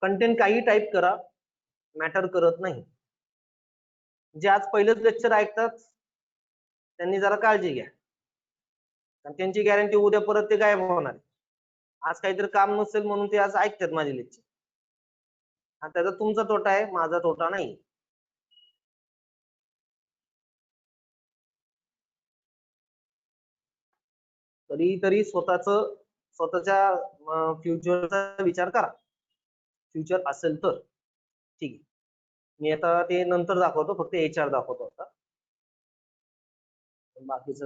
कंटेंट काही टाईप करा, मॅटर करत नाही. जे आज पहिलंच लेक्चर ऐकतात त्यांनी जरा काळजी घ्या, त्यांची गॅरंटी उद्या परत ते गायब होणार. आज काहीतरी काम नसेल म्हणून ते आज ऐकतात माझे लेक्चर. त्याचा तुमचा तोटा आहे, माझा तोटा नाही. तरी स्वतःच्या फ्युचरचा विचार करा. फ्युचर असेल तर ठीक आहे. मी आता ते नंतर दाखवतो, फक्त HR दाखवतो आता. बाकीचं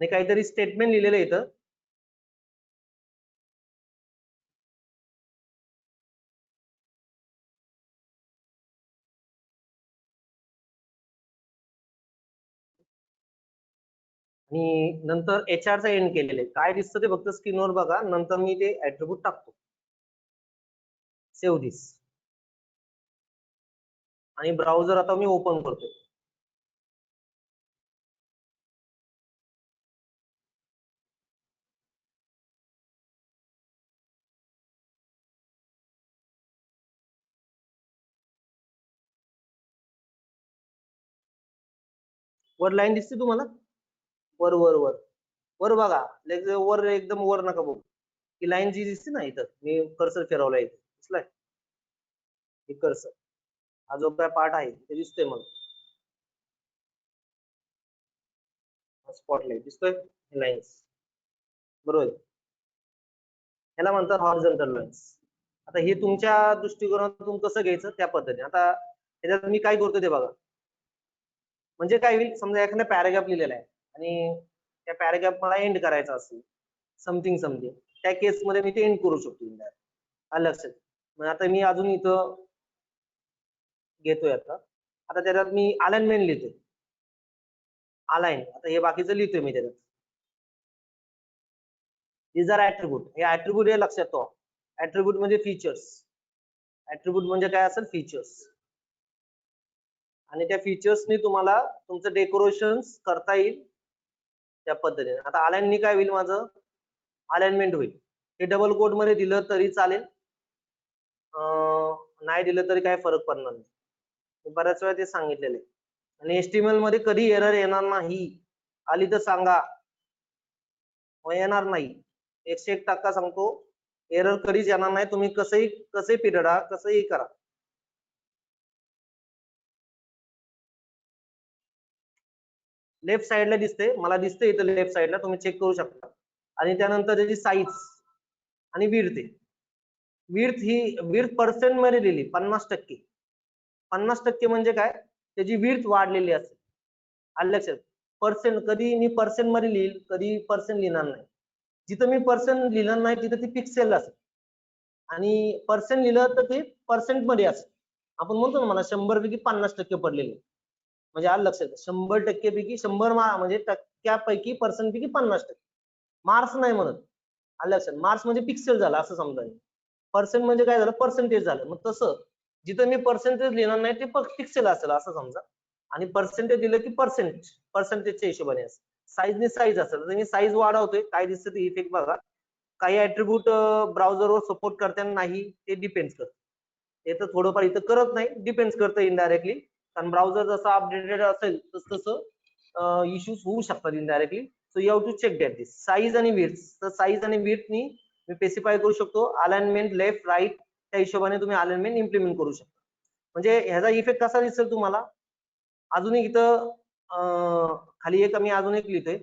आणि काहीतरी स्टेटमेंट लिहिलेलं इथं. आणि नंतर HR एंड केलेले काय दिसतं ते फक्त स्क्रीनवर बघा. नंतर मी ते ऍट्रिब्यूट टाकतो. सेव्ह दिस आणि ब्राउझर आता मी ओपन करतो. वर लाईन दिसते तुम्हाला? वर वर वर वर बघा, वर एकदम वर नका बघू. ही लाईन जी दिसते ना इथं, मी कर्सर फिरवला इथे, दिसलाय? हे कर्सर हा जो काय पार्ट आहे ते दिसतोय मला. स्पॉटलाइट दिसतोय, लाईन्स बरोबर. ह्याला म्हणतात हॉरिझॉन्टल लाईन्स. आता हे तुमच्या दृष्टिकोनातून कसं घ्यायचं त्या पद्धतीने. आता ह्याच्यात मी काय करतो ते बघा. म्हणजे काय होईल, समजा एखादा पॅराग्राफ लिहिलेला आहे आणि त्या पॅराग्राफ मला एंड करायचा असेल समथिंग समथिंग, त्या केस मध्ये मी ते एंड करू शकतो. आलं लक्षात? मग आता मी अजून इथं घेतोय आता त्याच्यात मी अलाइनमेंट लिहितोय. अलाइन, आता हे बाकीचं लिहितोय मी त्याच्यात. these are attribute. हे attribute हे लक्षात ठेवा. attribute म्हणजे फीचर्स. attribute म्हणजे काय असेल? फीचर्स. आणि त्या फीचर्सनी तुम्हाला तुमचं डेकोरेशन करता येईल त्या पद्धतीने. आता अलाइननी काय होईल माझं? अलाइनमेंट होईल. हे डबल कोट मध्ये दिलं तरी चालेल, नाही दिलं तरी काय फरक पडणार नाही. बऱ्याच वेळा ते सांगितलेले. आणि HTML मध्ये कधी एरर येणार नाही. आली तर सांगा, येणार नाही. 101% सांगतो, एरर कधीच येणार नाही. तुम्ही कसंही पिरियडा, कसंही करा. लेफ्ट साइडला दिसते, मला दिसते इथं लेफ्ट साइडला, तुम्ही चेक करू शकता. आणि त्यानंतर त्याची साईज आणि विड्थ. विड्थ पर्सेंट मध्ये दिली 50%. 50% म्हणजे काय? त्याची विड्थ वाढलेली असेल. आलं लक्षात? पर्सेंट कधी मी पर्सेंट मध्ये लिहिल, कधी पर्सेंट लिहिणार नाही. जिथं मी पर्सेंट लिहिणार नाही तिथं ती पिक्सेल असेल, आणि पर्सेंट लिहिलं तर ते पर्सेंट मध्ये असेल. आपण म्हणतो ना, मला 100 पैकी 50% पडलेले, म्हणजे आलं लक्षात? 100% पैकी 100 म्हणजे टक्क्यापैकी पर्सेंट पैकी 50%. मार्क्स नाही म्हणत. आलं लक्षात? मार्क्स म्हणजे पिक्सेल झाला असं समजा. पर्सेंट म्हणजे काय झालं? पर्सेंटेज झालं. मग तसं जिथं मी पर्सेंटेज लिहिणार नाही ते पिक्सेल असेल असं समजा, आणि पर्सेंटेज दिलं की पर्सेंटेजच्या हिशोबाने असेल. साईजने साईज असेल तर मी साईज वाढवतोय. काय दिसतं ते इफेक्ट बघा. काही ऍट्रिब्यूट ब्राउझरवर सपोर्ट करते नाही, ते डिपेंड करतं. ते तर थोडंफार इथं करत नाही, डिपेंड करतं इनडायरेक्टली. कारण ब्राउझर जसं अपडेटेड असेल तसं इश्यूज होऊ शकतात indirectly. So you have to check that this. Size आणि विड्थ. तर साईज आणि विड्थनी मी स्पेसिफाय करू शकतो. अलाइनमेंट लेफ्ट राईट त्या हिशोबाने तुम्ही अलाइनमेंट इम्प्लिमेंट करू शकता. म्हणजे ह्याचा इफेक्ट कसा दिसेल तुम्हाला? अजून इथं खाली एक मी अजून एक लिहितोय.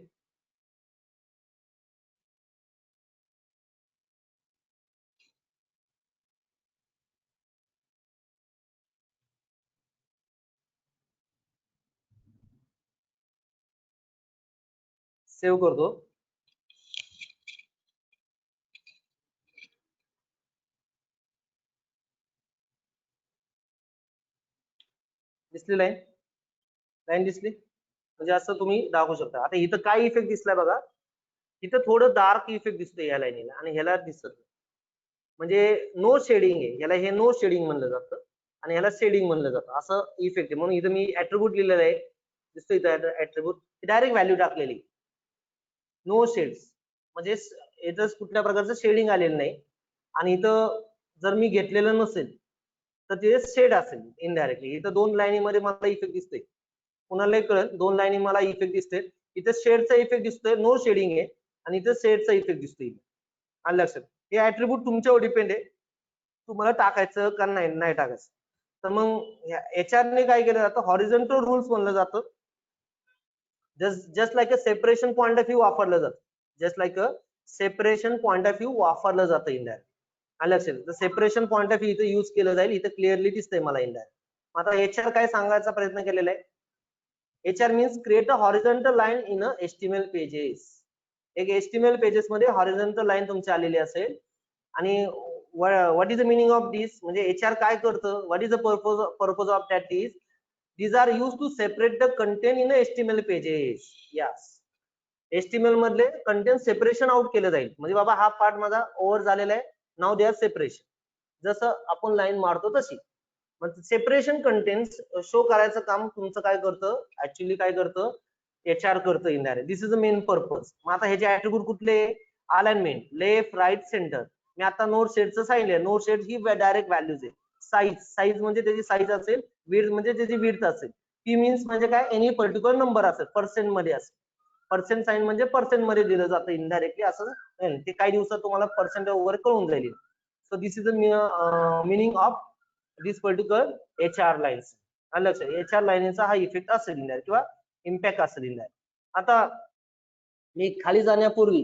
सेव्ह करतो. दिसली लाईन दिसली? म्हणजे असं तुम्ही दाखवू शकता. आता इथं काय इफेक्ट दिसलाय बघा. इथं थोडं डार्क इफेक्ट दिसतोय या लाईनीला, आणि ह्याला दिसत नाही. म्हणजे नो शेडिंग आहे याला. हे नो शेडिंग म्हणलं जातं आणि ह्याला शेडिंग म्हणलं जातं, असं इफेक्ट आहे. म्हणून इथं मी ऍट्रिब्यूट लिहिलेलं आहे, दिसतोय इथं ऍट्रिब्यूट, डायरेक्ट व्हॅल्यू टाकलेली नो शेड्स. म्हणजे याचं कुठल्या प्रकारचं शेडिंग आलेलं नाही. आणि इथं जर मी घेतलेलं नसेल तर ते शेड असेल इनडायरेक्टली. इथं 2 लाईनीमध्ये मला इफेक्ट दिसतोय, कुणाला कळेल. 2 लाईनी मला इफेक्ट दिसते. इथं शेडचा इफेक्ट दिसतोय, नो शेडिंग आहे, आणि इथं शेडचा इफेक्ट दिसतोय. आलं लक्षात? हे ऍट्रिब्यूट तुमच्यावर डिपेंड आहे, तुम्हाला टाकायचं का नाही टाकायचं. तर मग HR ने काय केलं जातं? हॉरिझॉन्टल रूल्स म्हणलं जातं. Just like a separation point of view वापरलं जातं. Just like a separation point of view वापरलं जातं इंडायरेक्ट. आलं लक्षात? तर सेपरेशन पॉइंट ऑफ व्ह्यू इथं यूज केलं जाईल. इथं क्लिअरली दिसतंय मला इंडायरेक्ट. आता HR काय सांगायचा प्रयत्न केलेला आहे? HR means create a horizontal line in a HTML pages. एक HTML पेजेस मध्ये हॉरिझॉन्टल लाईन तुमची आलेली असेल, आणि what is the meaning of this, म्हणजे HR काय करतं? What is the purpose of that is these are used to separate the content in HTML pages. Yes, HTML मधले कंटेंट सेपरेशन आउट केलं जाईल. म्हणजे बाबा हा पार्ट माझा ओव्हर झालेला आहे, नाव दे आर सेपरेशन. जसं आपण लाईन मारतो तशी. मग सेपरेशन कंटेंट शो करायचं काम तुमचं काय करतं? ऍक्च्युअली काय करतं? HR करतं indirect. This is the main purpose. मग आता ह्याचे ऍट्रिब्यूट कुठले? Alignment left right centre. मी आता नोड शेडचं सांगितलं. नोड शेड ही डायरेक्ट व्हॅल्यूज आहे. साईज म्हणजे त्याची साईज असेल, विड्थ म्हणजे त्याची विड्थ असेल. पी मीन्स म्हणजे काय, एनी पर्टिक्युलर नंबर असेल, पर्सेंट मध्ये असेल. पर्सेंट साइन म्हणजे पर्सेंट मध्ये दिलं जातं इनडायरेक्टली, असं नाही. ते काही दिवसात तुम्हाला पर्सेंट वगैरे कळून जाईल. So this is the meaning of this particular HR lines. लक्षात, HR लाईनचा हा इफेक्ट असेल इंडायरेक्ट किंवा इम्पॅक्ट असेल इंडायरेक्ट. आता मी खाली जाण्यापूर्वी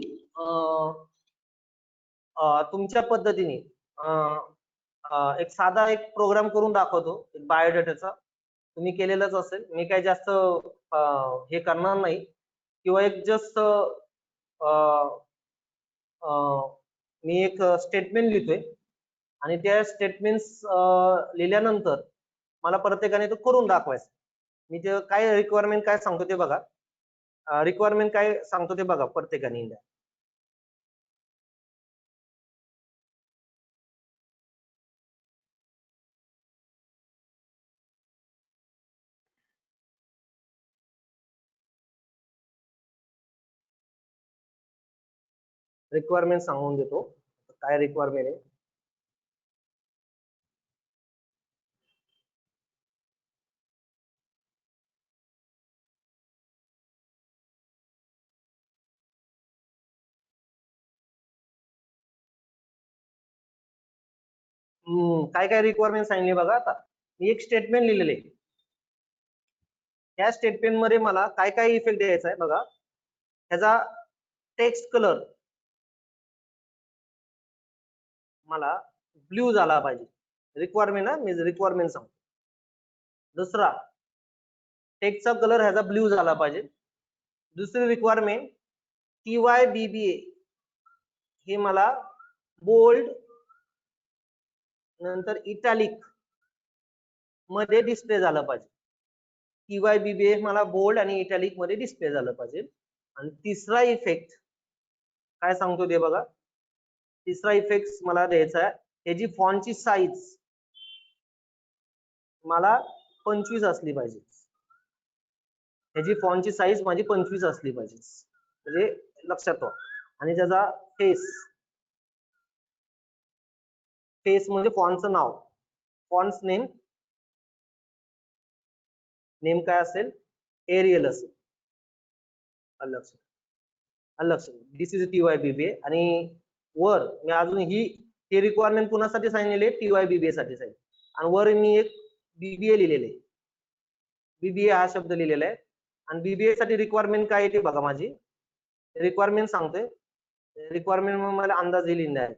तुमच्या पद्धतीने एक साधा एक प्रोग्राम करून दाखवतो बायोडेटाचा. तुम्ही केलेलंच असेल, मी काही जास्त हे करणार नाही, किंवा एक जस्ट मी एक स्टेटमेंट लिहितोय आणि त्या स्टेटमेंट्स लिहिल्यानंतर मला प्रत्येकाने तो करून दाखवायचं. मी ते काय रिक्वायरमेंट काय सांगतो ते बघा, रिक्वायरमेंट काय सांगतो ते बघा प्रत्येकाने. रिक्वायरमेंट सांगून देतो काय रिक्वायरमेंट आहे. काय काय रिक्वायरमेंट सांगितले बघा. आता मी एक स्टेटमेंट लिहिलेले, त्या स्टेटमेंट मध्ये मला काय काय इफेक्ट द्यायचा आहे बघा. त्याचा टेक्स्ट कलर मला ब्ल्यू झाला पाहिजे. रिक्वायरमेंट मी रिक्वायरमेंट सांगतो. दुसरा, टेक्स्टचा कलर ह्याचा ब्ल्यू झाला पाहिजे. दुसरी रिक्वायरमेंट, TYBBA हे मला बोल्ड नंतर इटॅलिक मध्ये डिस्प्ले झालं पाहिजे. TYBBA मला बोल्ड आणि इटॅलिक मध्ये डिस्प्ले झालं पाहिजे. आणि तिसरा इफेक्ट काय सांगतो ते बघा. तिसरा इफेक्ट मला द्यायचा आहे, त्याची फॉन्टची साईज मला 25 असली पाहिजे. त्याची फॉन्टची साईज माझी 25 असली पाहिजे, म्हणजे लक्षात ठेवा. आणि त्याचा फेस म्हणजे फॉन्टचं नाव, फॉन्ट्स नेम काय असेल, एरियल असेल. लक्षात दिस इज TYBBA. आणि वर मी अजून ही रिक्वायरमेंट कुणासाठी सांगितलेली, TYBBA साठी सांगितले. आणि वर मी एक BBA लिहिलेले, BBA हा शब्द लिहिलेला आहे. आणि BBA साठी रिक्वायरमेंट काय येते बघा. माझी रिक्वायरमेंट सांगतोय, रिक्वायरमेंट मला अंदाज येईल आहे.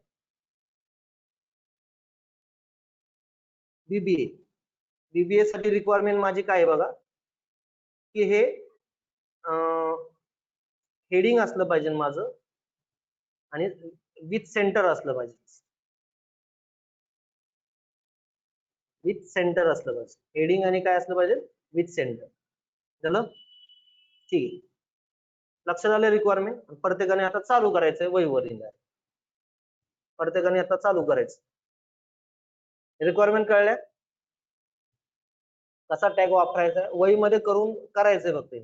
BBA साठी रिक्वायरमेंट माझी काय आहे बघा, की हे हेडिंग असलं पाहिजे माझं आणि विथ सेंटर असलं पाहिजे. विथ सेंटर असलं पाहिजे, हेडिंग आणि काय असलं पाहिजे, विथ सेंटर. झालं, ठीक आहे. लक्षात आलं रिक्वायरमेंट. प्रत्येकाने आता चालू करायचंय वहीवर. प्रत्येकाने आता चालू करायचं. रिक्वायरमेंट कळल्या, कसा टॅग वापरायचा वहीमध्ये करून करायचंय फक्त.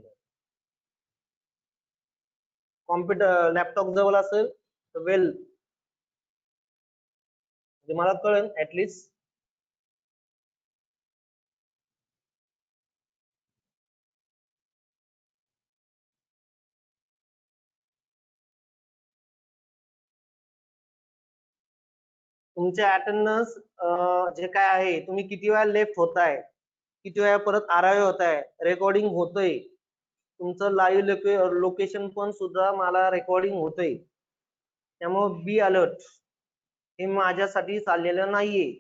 कॉम्प्युटर लॅपटॉप जवळ असेल तर वेल, म्हणजे मला कळेल ऍटलिस्ट. तुमचे अटेंडन्स जे काय आहे, तुम्ही किती वेळा लेफ्ट होताय, किती वेळा परत आरावे होताय, रेकॉर्डिंग होतोय. तुमचं लाईव्ह लोकेशन पण सुद्धा मला रेकॉर्डिंग होतंय. त्यामुळे बी अलर्ट, हे माझ्यासाठी चाललेलं नाहीये.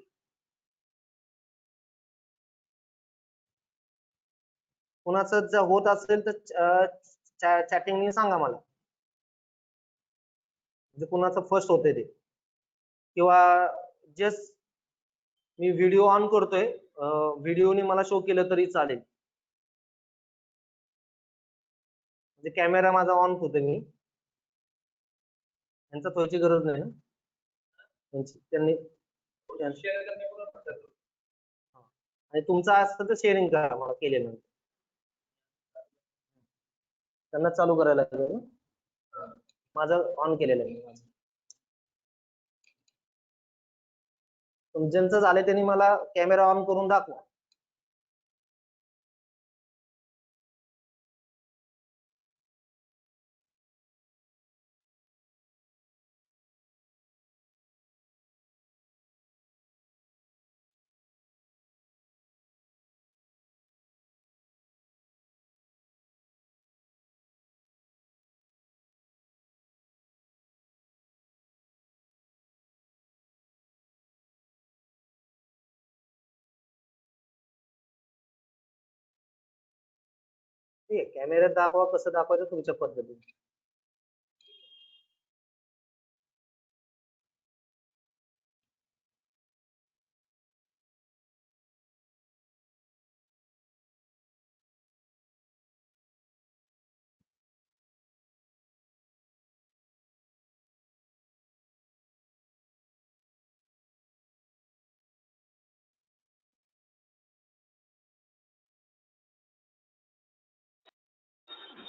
कुणाचं जर होत असेल तर चॅटिंगने सांगा मला, म्हणजे कुणाचं फर्स्ट होते ते. किंवा जस्ट मी व्हिडिओ ऑन करतोय, व्हिडिओने मला शो केलं तरी चालेल. म्हणजे कॅमेरा माझा ऑन होतोय, मी यांचा थोडीची गरज नाही. त्यांनी आणि तुमचं असतं तर शेअरिंग करा मला केलेलं, त्यांना चालू करायला लागेल. माझं ऑन केलेलं आहे. ज्यांचं झालंय त्यांनी मला कॅमेरा ऑन करून दाखवा. ठीक आहे, कॅमेऱ्यात दाखवा, कसं दाखवायचं तुमच्या पद्धतीने.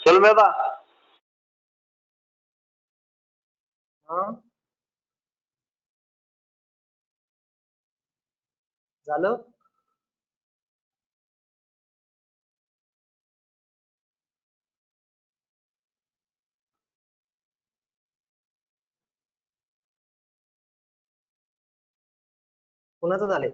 चल मेहता. हा, झालं. कुणाचं झाले?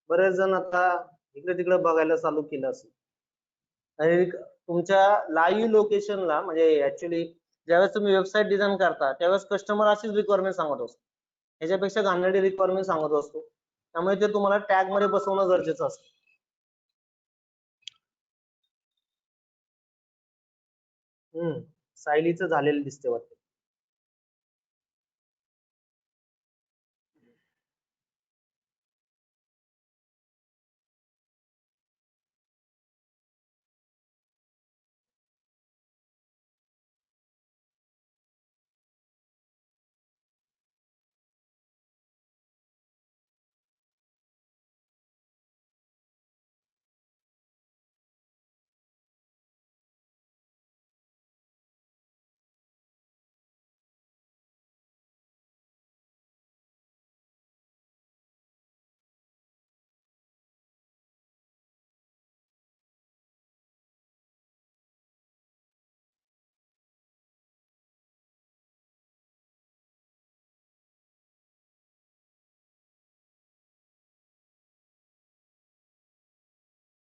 बरेच जण आता इकडे तिकडे बघायला चालू केलं असेल. आणि तुमच्या लाईव्ह लोकेशनला म्हणजे ऍक्च्युली ज्यावेळेस तुम्ही वेबसाईट डिझाईन करता त्यावेळेस कस्टमर अशीच रिक्वायरमेंट सांगत असतो, याच्यापेक्षा घाणेरडी रिक्वायरमेंट सांगत असतो. त्यामुळे ते तुम्हाला टॅग मध्ये बसवणं गरजेचं असतं. सायलीचं झालेलं दिसते वाटतं.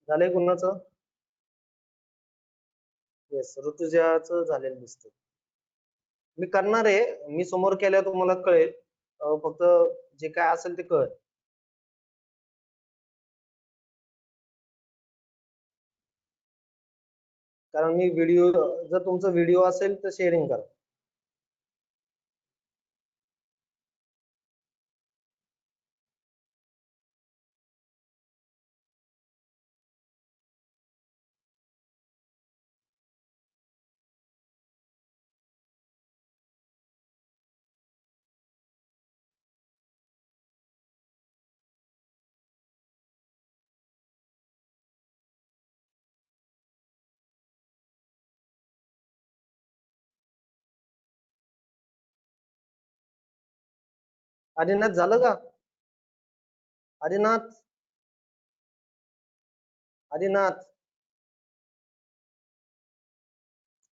झालंय कुणाचं? येस, ऋतुजाचं झालेलं दिसतं. मी करणार आहे, मी समोर केल्यावर तुम्हाला कळेल. फक्त जे काय असेल ते कळेल. कारण मी व्हिडिओ, जर तुमचा व्हिडिओ असेल तर शेअरिंग करा. आदिनाथ झालं का? आदिनाथ, आदिनाथ,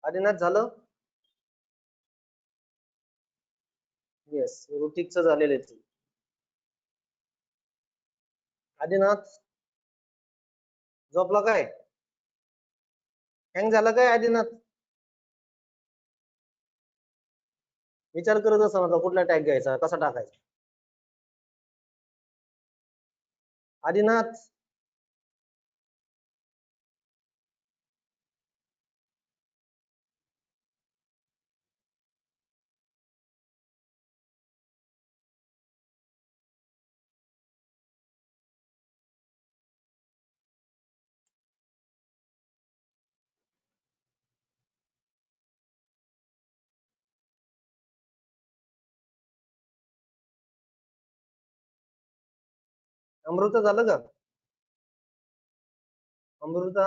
आदिनाथ झालं? येस, ऋतिकचं झालेलं आहे. आदिनाथ झोपला काय? हँग झाला काय आदिनाथ? विचार करत असा म्हटलं कुठला टॅग घ्यायचा, कसा टाकायचा. आदिनाथ, अमृता झालं का? अमृता,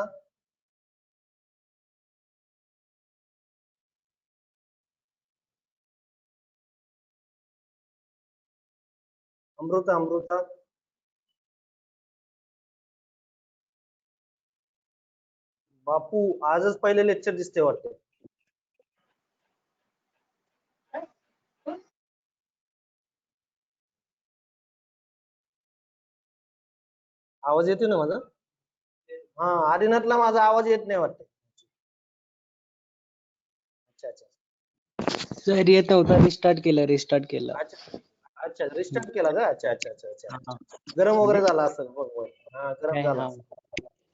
अमृता, अमृता, बापू आजच पहिले लेक्चर दिसते वाटतं. आवाज येतोय ना माझा? हा आदिनाथला माझा आवाज येत नाही वाटतं. अच्छा अच्छा सर येत नव्हता रिस्टार्ट केलं. अच्छा अच्छा रिस्टार्ट केला का? अच्छा अच्छा अच्छा अच्छा हा. गरम वगैरे म्हणजे झाला असेल बरोबर. हा गरम काय झाला हा. असेल.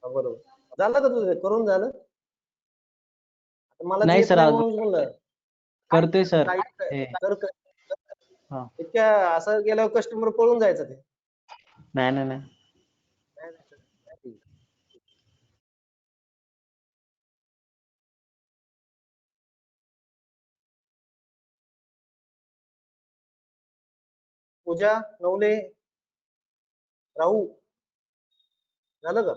हा, बरोबर झालं का तुझं करून झालं? मलाच नाही येत सर नाही अजून म्हणून म्हणलं करतोय सर काही हे कर हा. इतक्या असं गेल्यावर कस्टमर पळून जायचं ते. नाही. नाही, नाही, sir. ठीक. पूजा नवले राहू झालं का?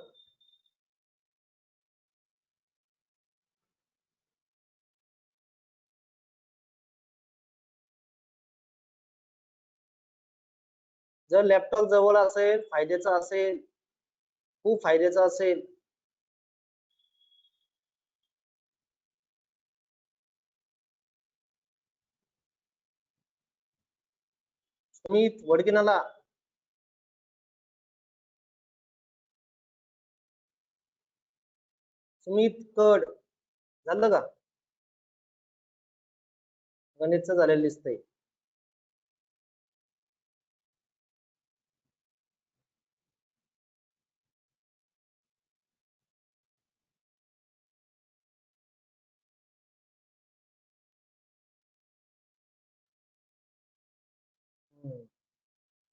जर लॅपटॉप जवळ असेल फायद्याचा असेल खूप फायद्याचा असेल सुमित वडकिनाला सुमित कड झालं का? गणितचं झालेलं दिसतंय.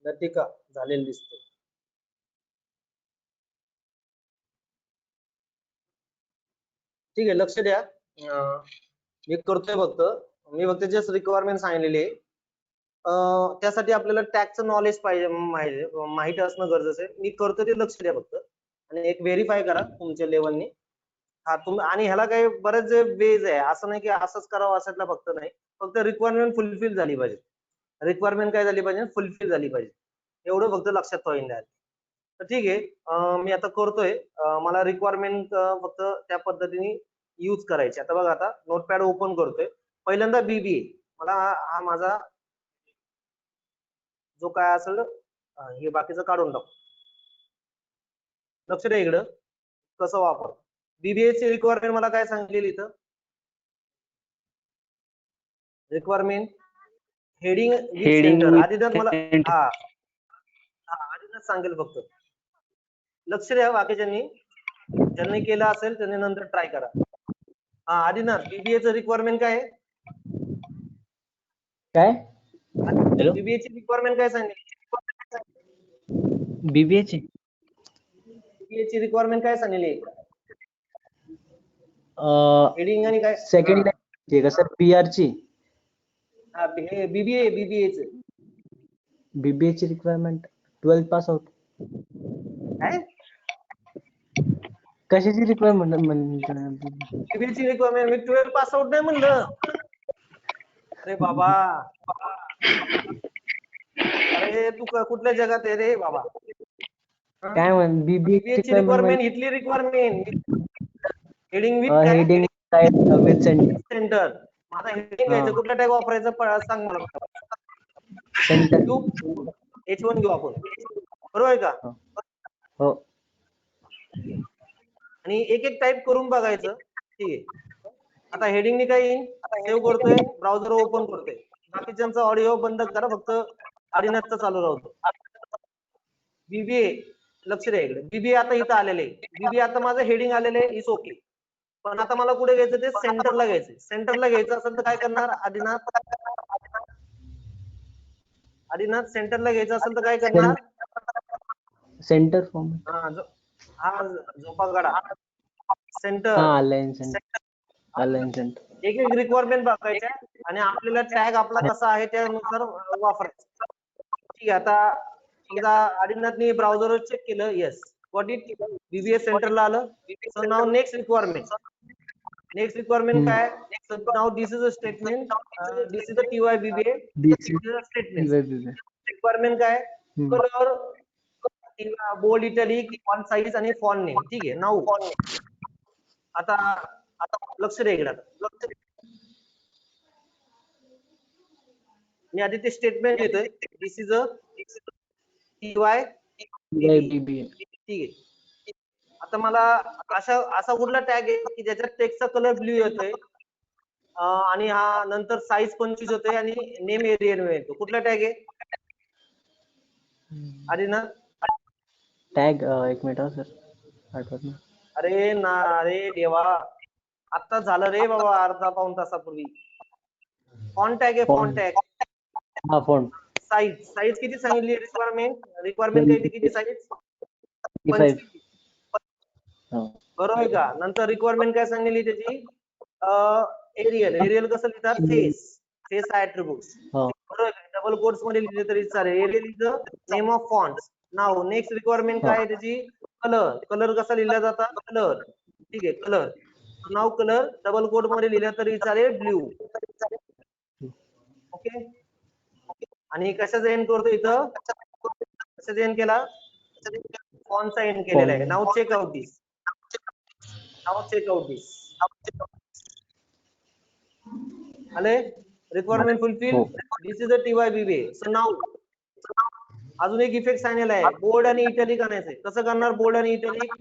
लतिका झालेलं दिसतंय. ठीक आहे लक्ष द्या. मी करतोय मी फक्त जस्ट रिक्वायरमेंट सांगितलेली आहे. त्यासाठी आपल्याला टॅगचं नॉलेज पाहिजे माहिती असणं गरजेचं आहे. मी करतो ते लक्ष द्या फक्त आणि एक व्हेरीफाय करा तुमच्या लेवलनी. हा तुम्ही आणि ह्याला काही बरेच वेज आहे असं नाही की असंच करावं असं फक्त नाही. फक्त रिक्वायरमेंट फुलफिल झाली पाहिजे. रिक्वायरमेंट काय झाली पाहिजे फुलफिल झाली पाहिजे एवढं फक्त लक्षात ठेवायला. तर ठीक आहे मी आता करतोय मला रिक्वायरमेंट फक्त त्या पद्धतीने यूज करायची. आता बघा आता नोटपॅड ओपन करतोय पहिल्यांदा बीबीए मला हा माझा जो काय असेल हे बाकीचं काढून टाकू. लक्ष द्या इकडं कसं वापर बीबीए ची रिक्वायरमेंट मला काय सांगलेली इथं requirement heading with centre Adinath मला हा आदिनाथ सांगेल फक्त लक्ष द्या बाकीच्यांनी ज्यांनी केलं असेल त्यांनी नंतर ट्राय करा. हा आदिनाथ बीबीए चं रिक्वायरमेंट काय आहे? काय हॅलो बीबीए ची रिक्वायरमेंट काय सांगितली? बीबीए ची बीबीए ची रिक्वायरमेंट काय सांगितली? हेडिंग आणि काय सेकंड का सर पीआर ची हे बीबीए च बीबीए ची रिक्वायरमेंट 12 पास आउट काय कशाची रिक्वायरमेंट बीबीए ची रिक्वायरमेंट मी 12 पास आउट नाही म्हणलं. अरे बाबा अरे तू कुठल्या जगात आहे रे बाबा? काय म्हण बीबीए ची बीबीए ची रिक्वायरमेंट इथली रिक्वायरमेंट हेडिंग विथ काय हेडिंग विथ सेंटर सेंटर. माझा हेडिंग घ्यायचं कुठला टॅग वापरायचा सांग मला. सेंटर H1 घेऊ आपण बरोबर आहे का? हो आणि एक एक टाईप करून बघायचं. ठीक आहे आता हेडिंगनी काय येईल सेव्ह करतोय ब्राउझर ओपन करतोय बाकीच्यांचा ऑडिओ बंद करा फक्त आदिनाथचा चालू राहतो. बीबीए लक्ष द्या इकडे बीबीए आता इथं आलेले बीबीए आता माझं हेडिंग आलेलं आहे इज ओके. पण आता मला कुठे घ्यायचं ते सेंटरला घ्यायचं. सेंटरला घ्यायचं असेल तर काय करणार आदिनाथ सेंटरला घ्यायचं असेल तर काय करणार? सेंटर फॉर्म हा झोपागडा सेंटर अलाइन सेंटर एक एक रिक्वायरमेंट बघायच्या आणि आपल्याला टॅग आपला कसा आहे त्यानुसार वापरायचा. ठीक आहे आता समजा आदिनाथनी ब्राउझर चेक केलं येस व्हॉट इट बीबीए सेंटरला आलं. सो नाव नेक्स्ट रिक्वायरमेंट काय now this is a statement this is a TY BBA statement requirement काय colour bold italic font size आणि फॉन्ट नेम. ठीक आहे नाव आता लक्ष द्या इकडे मी आधी ते स्टेटमेंट लिहितोय दिस इज अ टीवाय बीबीए. ठीक आहे आता मला असा कुठला टॅग आहे की ज्याच्यात टेक्स्टचा कलर ब्ल्यू येतोय आणि हा नंतर साईज 25 होतोय आणि नेम एरियल येतो. कुठला टॅग आहे? आदिनाथ? टॅग एक मिनिट सर आठवत नाही. अरे देवा, आता झालं रे बाबा अर्धा पाऊण तासापूर्वी. फॉन्ट टॅग आहे, फॉन्ट टॅग. हा फॉन्ट साईज किती सांगितली? रिक्वायरमेंट किती साईज? 25. 25. बरोबर आहे का? नंतर रिक्वायरमेंट काय सांगितली त्याची? एरियल कसं लिहितात? Face attributes. बरोबर आहे, डबल कोट्स मध्ये लिहिले तरी चालेल. Arial is the name of font. नाव नेक्स्ट रिक्वायरमेंट काय आहे त्याची? कलर कसा लिहिला जाता? कलर. ठीक आहे, कलर. नाव कलर डबल कोट मध्ये लिहिला तरी चालेल, ब्ल्यू. ओके. आणि कशाचा एंड करतो इथं? कशाचा एंड केला? फॉन्टचा एंड केलेला आहे. Now check out this. आले? Requirement fulfil. This is a TYBBA. So now अजून एक इफेक्ट सांगितलेला आहे, बोल्ड आणि इटॅलिक आणायचंय. कसं करणार बोल्ड आणि इटॅलिक?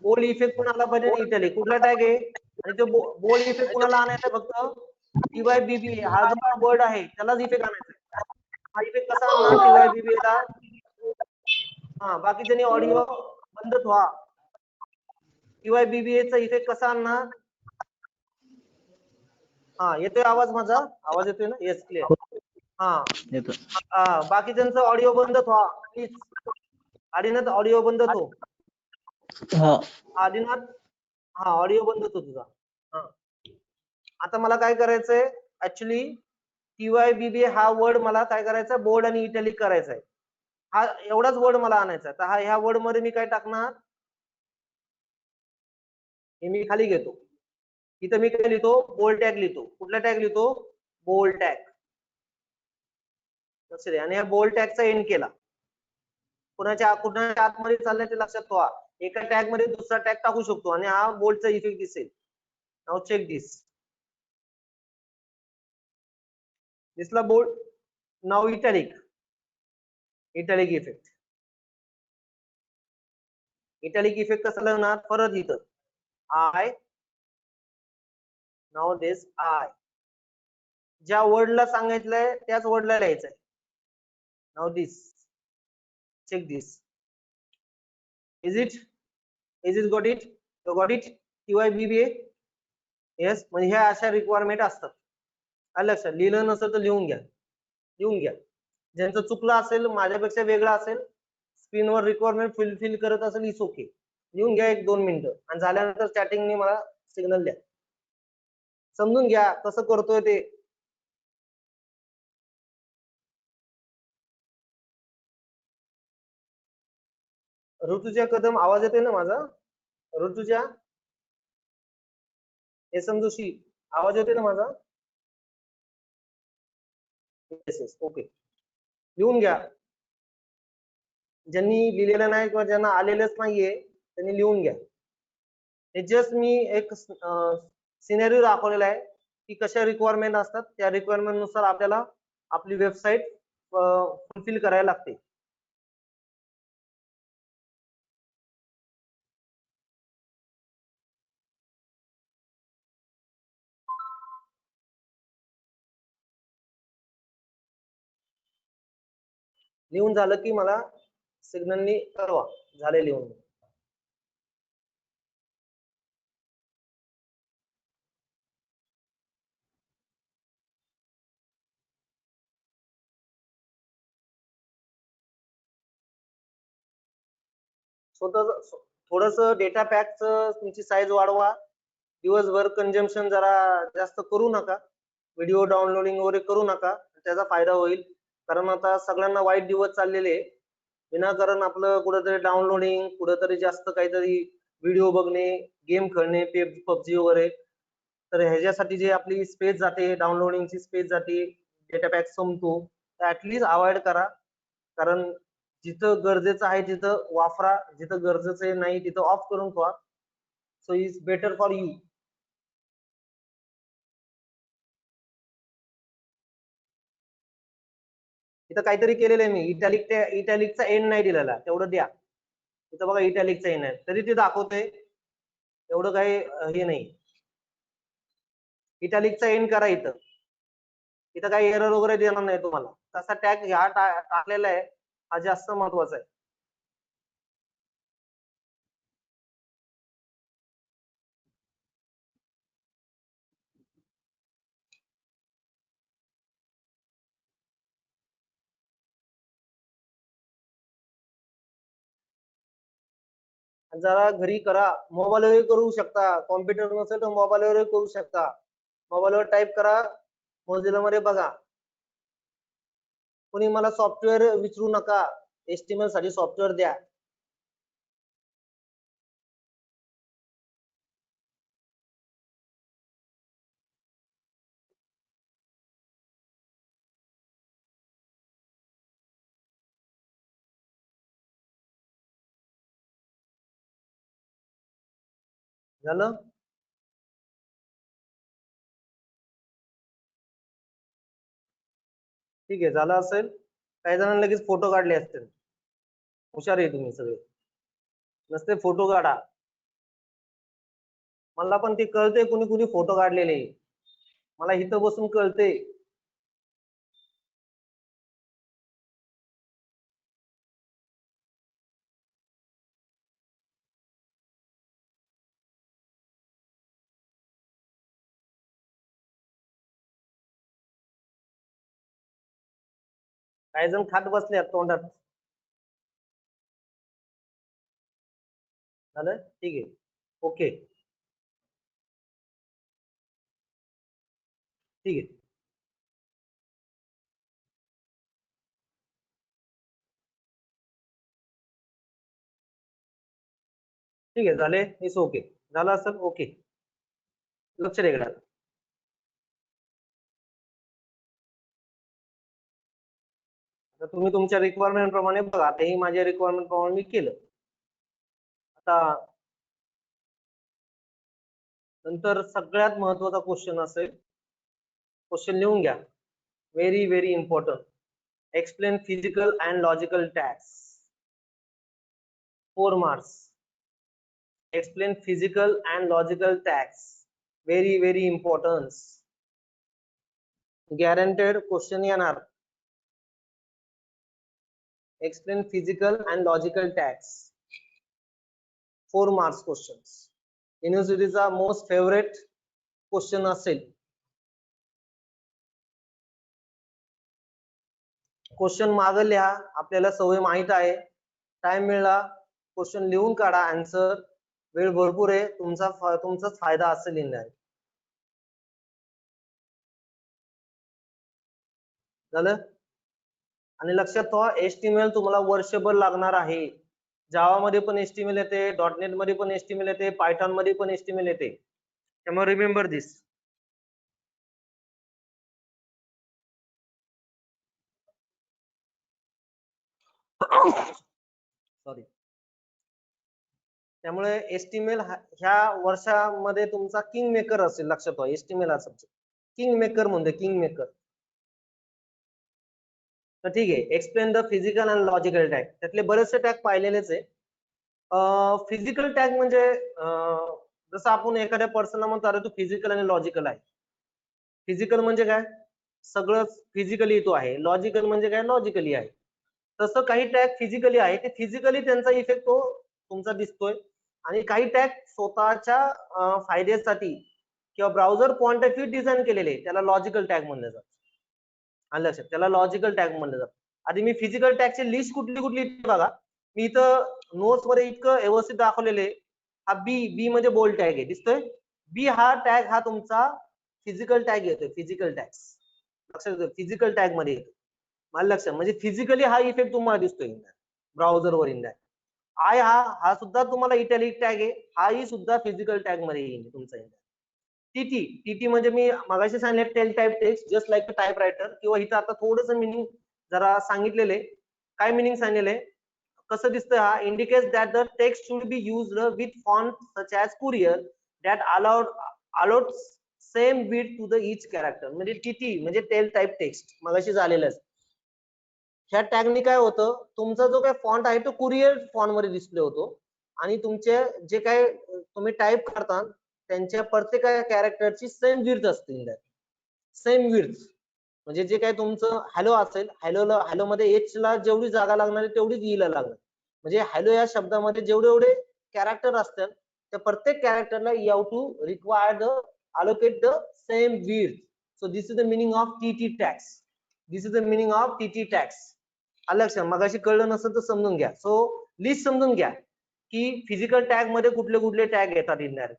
बोल्ड इफेक्ट कुणाला पाहिजे? इटॅलिक. कुठला टॅग आहे? आणि तो बोल्ड इफेक्ट कुणाला आणायचा? फक्त TYBBA हा जो वर्ड आहे त्यालाच इफेक्ट आणायचा. हा इफेक्ट कसा आणणार TYBBA ला? हा, बाकीच्यांनी ऑडिओ बंद ठेवा. TYBBA चा इफेक्ट कसा आणणार? हा, येतोय आवाज माझा? आवाज येतोय ना? Yes, clear. हा, बाकीच्यांचा ऑडिओ बंद ठेवा प्लीज. आदिनाथ ऑडिओ बंद ठेव. आदिनाथ, हा ऑडिओ बंद ठेव तुझा. हा, आता मला काय करायचंय ऍक्च्युली TYBBA हा वर्ड मला काय करायचा? बोल्ड आणि इटॅलिक करायचा आहे. हा एवढाच वर्ड मला आणायचा आहे. तर ह्या वर्ड मध्ये मी काय टाकणार? हे मी खाली घेतो. इथं मी काय लिहितो? बोल्ड टॅग लिहितो. कुठला टॅग लिहितो? Bold tag. लक्ष द्या. आणि या बोल्ड टॅगचा एंड केला. कुणाच्या आतमध्ये चाललंय ते लक्षात ठेवा. एका टॅग मध्ये दुसरा टॅग टाकू शकतो आणि हा बोल्डचा इफेक्ट दिसेल. Now check this. दिसला bold. Now italic effect. Italic effect कसं लागणार? परत इथं आय. Now this I. ज्या वर्डला सांगितलंय त्याच वर्डला लिहायचंय. Now this. Check this. Is it got it? Got it? TYBBA? Yes. म्हणजे ह्या अशा रिक्वायरमेंट असतात. लक्षात. लिहिलं नसेल तर लिहून घ्या. ज्यांचं चुकलं असेल, माझ्यापेक्षा वेगळं असेल, स्क्रीनवर रिक्वायरमेंट फुलफिल करत असेल, इट्स ओके. लिहून घ्या 1-2 मिनिटं आणि झाल्यानंतर चॅटिंगने मला सिग्नल द्या. समजून घ्या कसं करतोय ते. ऋतुजा कदम, आवाज येतोय ना माझा? ऋतुजा जोशी, आवाज येतोय ना माझा? Yes, okay. लिहून घ्या. ज्यांनी लिहिलेलं नाही किंवा ज्यांना आलेलंच नाहीये त्यांनी लिहून घ्या. हे जस्ट मी एक सिनेरिओ दाखवलेला आहे की कशा रिक्वायरमेंट असतात. त्या रिक्वायरमेंट नुसार आपल्याला आपली वेबसाईट फुलफिल करायला लागते. लिहून झालं की मला सिग्नलनी कळवा. झाले लिहून. थोडस डेटा पॅकचं तुमची साईज वाढवा. दिवसभर कंजम्पशन जरा जास्त करू नका. व्हिडिओ डाउनलोडिंग वगैरे करू नका. त्याचा फायदा होईल. कारण आता सगळ्यांना वाईट दिवस चाललेले. विनाकारण आपलं कुठेतरी डाउनलोडिंग, कुठेतरी जास्त काहीतरी व्हिडिओ बघणे, गेम खेळणे, पबजी वगैरे. तर ह्याच्यासाठी जे आपली स्पेस जाते, डाउनलोडिंगची स्पेस जाते, डेटा पॅक संपतो, तर ऍटलीस्ट अवॉइड करा. कारण जिथं गरजेचं आहे तिथं वापरा, जिथं गरजेचं नाही तिथं ऑफ करून ठेवा. So is better for you. इथं काहीतरी केलेलं आहे मी. इटॅलिकचा एंड नाही दिलेला, तेवढं द्या. इथं बघा इटॅलिकचा इन आहे तरी ते दाखवते, एवढं काही हे नाही. इटॅलिकचा इन करा इथं, इथं काही एरर वगैरे देणार नाही तुम्हाला. तसा टॅग ह्या टाकलेला आहे, हा जास्त महत्वाचा आहे. जरा घरी करा, मोबाईलवरही करू शकता, कॉम्प्युटर नसेल तर मोबाईलवरही करू शकता. मोबाईलवर टाईप करा, मोझिला मध्ये बघा. कोणी मला सॉफ्टवेअर विचारू नका, HTML साठी सॉफ्टवेअर द्या. झालं? ठीक आहे, झालं असेल. काही जणांना लगेच फोटो काढले असतील. हुशार आहे तुम्ही सगळे. नसते फोटो काढा. मला पण ते कळते कुणी कुणी फोटो काढलेले, मला इथं बसून कळते. काही जण खात बसले तोंडात. झालं? ठीक आहे, ओके, ठीक आहे. ठीक आहे, झाले, इट्स ओके. झालं असेल, ओके. लक्ष द्या. तर तुम्ही तुमच्या रिक्वायरमेंट प्रमाणे बघा, तेही माझ्या रिक्वायरमेंट प्रमाणे मी केलं. आता नंतर सगळ्यात महत्वाचा क्वेश्चन असेल, क्वेश्चन लिहून घ्या, very very important. Explain physical and logical tags, 4 marks. Explain physical and logical tags, very very importance. Guaranteed question येणार. Explain physical and logical tags, 4 marks questions. युनिव्हर्सिटीचा मोस्ट फेवरेट क्वेश्चन असेल. Question मागं लिहा, आपल्याला सवय माहित आहे. टाइम मिळाला क्वेश्चन लिहून काढा, आन्सर. वेळ भरपूर आहे, तुमचाच फायदा असेल लिहिण्यात. झालं? आणि लक्षात ठेवा, HTML तुम्हाला वर्षभर लागणार आहे. जावा मध्ये पण HTML येते, .NET मध्ये पण HTML येते, पायथॉन मध्ये पण HTML येते. त्यामुळे रिमेंबर दिस. सॉरी. त्यामुळे HTML ह्या वर्षामध्ये तुमचा किंग मेकर असेल. लक्षात ठेवा, HTML हा सब्जेक्ट किंग मेकर म्हणते, किंग मेकर. तर ठीक आहे, explain the physical and logical tag. त्यातले बरेचसे टॅग पाहिलेलेच आहे. फिजिकल टॅग म्हणजे जसं आपण एखाद्या पर्सनला म्हणतो, अरे तू फिजिकल आणि लॉजिकल आहे. फिजिकल म्हणजे काय? सगळंच फिजिकली तो आहे. लॉजिकल म्हणजे काय? लॉजिकली आहे. तसं काही टॅग फिजिकली आहे, ते फिजिकली त्यांचा इफेक्ट तो तुमचा दिसतोय. आणि काही टॅग स्वतःच्या फायद्यासाठी किंवा browser point of view design केलेले, त्याला लॉजिकल टॅग म्हणलं जातं. आलं लक्षात? त्याला लॉजिकल टॅग म्हणलं जातं. आधी मी फिजिकल टॅगची लिस्ट कुठली कुठली बघा. मी इथं नोट्स मध्ये इतकं व्यवस्थित दाखवलेले. हा बी म्हणजे बोल्ड टॅग आहे, दिसतोय? बी हा टॅग हा तुमचा फिजिकल टॅग येतोय. फिजिकल टॅग लक्षात ठेवा, फिजिकल टॅग मध्ये येतो. मला लक्षात, म्हणजे फिजिकली हा इफेक्ट तुम्हाला दिसतोय ब्राउझर वर इन. आय हा सुद्धा तुम्हाला इटॅलिक टॅग आहे, हाही सुद्धा फिजिकल टॅग मध्ये येईल तुमचा. टीटी म्हणजे मी मगाशी सांगितले teletype text just like a typewriter. किंवा इथं आता थोडंसं मिनिंग जरा सांगितलेले. काय मिनिंग सांगितले? कसं दिसतं? हा indicates that the text should be used with font such as courier that allowed same width to the each character. म्हणजे टीटी म्हणजे टेल टाइप टेक्स्ट मगाशी झालेलं. ह्या टॅगनी काय होतं, तुमचा जो काय फॉन्ट आहे तो कुरिअर फॉन्ट मध्ये डिस्प्ले होतो आणि तुमचे जे काय तुम्ही टाईप करता त्यांच्या प्रत्येक कॅरेक्टरची सेम विड्थ असते. सेम विड्थ म्हणजे जे काय तुमचं हॅलो असेल, हॅलो मध्ये एच ला जेवढी जागा लागणार आहे तेवढीच ई ला लागणार. म्हणजे हॅलो या शब्दामध्ये जेवढे एवढे कॅरेक्टर असतात त्या प्रत्येक कॅरेक्टरला you have to require the allocate the same width. So this is the meaning of TT tags. This is the meaning of TT tags. लक्षात मगाशी कळलं नसेल तर समजून घ्या. सो लिस्ट समजून घ्या की फिजिकल टॅग मध्ये कुठले कुठले टॅग येतात येणार.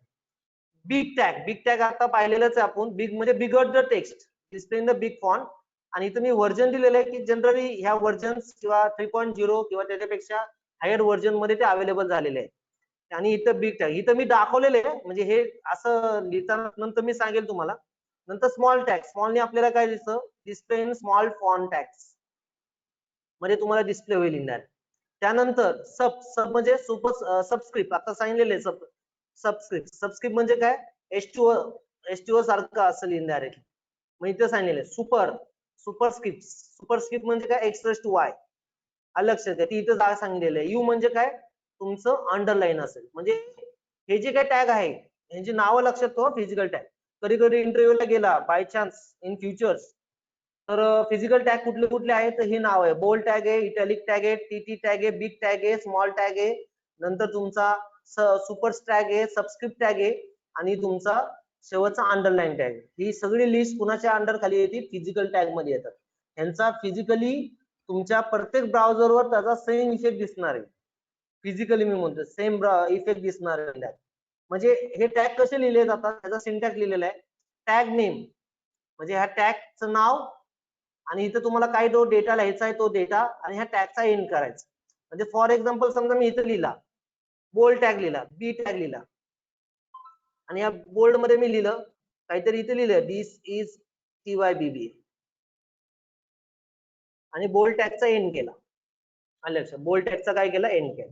बिग टॅग आता पाहिलेलंच आहे आपण. बिग म्हणजे bigger the text display in the big font. आणि इथं मी व्हर्जन दिलेलं आहे की जनरली ह्या व्हर्जन किंवा 3.0 किंवा त्याच्यापेक्षा हायर व्हर्जन मध्ये ते अवेलेबल झालेले आहे. आणि इथं बिग टॅग इथं मी दाखवलेले आहे म्हणजे हे असं लिहिताना नंतर मी सांगेल तुम्हाला. नंतर स्मॉल टॅग, स्मॉलने आपल्याला काय दिसतं, display in small font tags म्हणजे तुम्हाला डिस्प्ले होईल येणार. त्यानंतर सब म्हणजे सुपर सबस्क्रिप्ट आता सांगितलेले सबस्क्रिप्ट म्हणजे काय H2O सारखं असेल इनडायरेक्टली. मग इथं सांगितलेलं सुपरस्क्रिप्ट म्हणजे काय X⁻Y. लक्षात घ्या ती इथं जागा सांगितलेलं आहे. यू म्हणजे काय तुमचं अंडरलाईन असेल. म्हणजे हे जे काय टॅग आहे यांची नावं लक्षात ठेवा. फिजिकल टॅग कधी कधी इंटरव्ह्यूला गेला बाय चान्स इन फ्युचर्स तर फिजिकल टॅग कुठले कुठले आहेत हे नाव आहे. बोल्ड टॅग आहे, इटॅलिक टॅग आहे, टीटी टॅग आहे, बिग टॅग आहे, स्मॉल टॅग आहे, नंतर तुमचा सुपर टॅग आहे, सबस्क्रिप्ट टॅग आहे आणि तुमचा शेवटचा अंडरलाईन टॅग. ही सगळी लिस्ट कुणाच्या अंडर खाली येते, फिजिकल टॅग मध्ये येतात. यांचा फिजिकली तुमच्या प्रत्येक ब्राउझरवर त्याचा सेम इफेक्ट दिसणार आहे. फिजिकली मी म्हणतो सेम इफेक्ट दिसणार आहे. म्हणजे हे टॅग कसे लिहिले जातात त्याचा सिंटॅक्स लिहिलेला आहे. टॅग नेम म्हणजे ह्या टॅगचं नाव आणि इथं तुम्हाला काय तो डेटा लिहायचा आहे तो डेटा आणि ह्या टॅगचा एंड करायचा. म्हणजे फॉर एक्झाम्पल समजा मी इथं लिहिला बोल्ड टॅग लिहिला, बी टॅग लिहिला आणि या बोल्ड मध्ये मी लिहिलं काहीतरी इथे लिहिलं दिस इज TYBB आणि बोल्ड टॅगचा एंड केला. लक्षात बोल्ड टॅगचा काय केला एंड केला.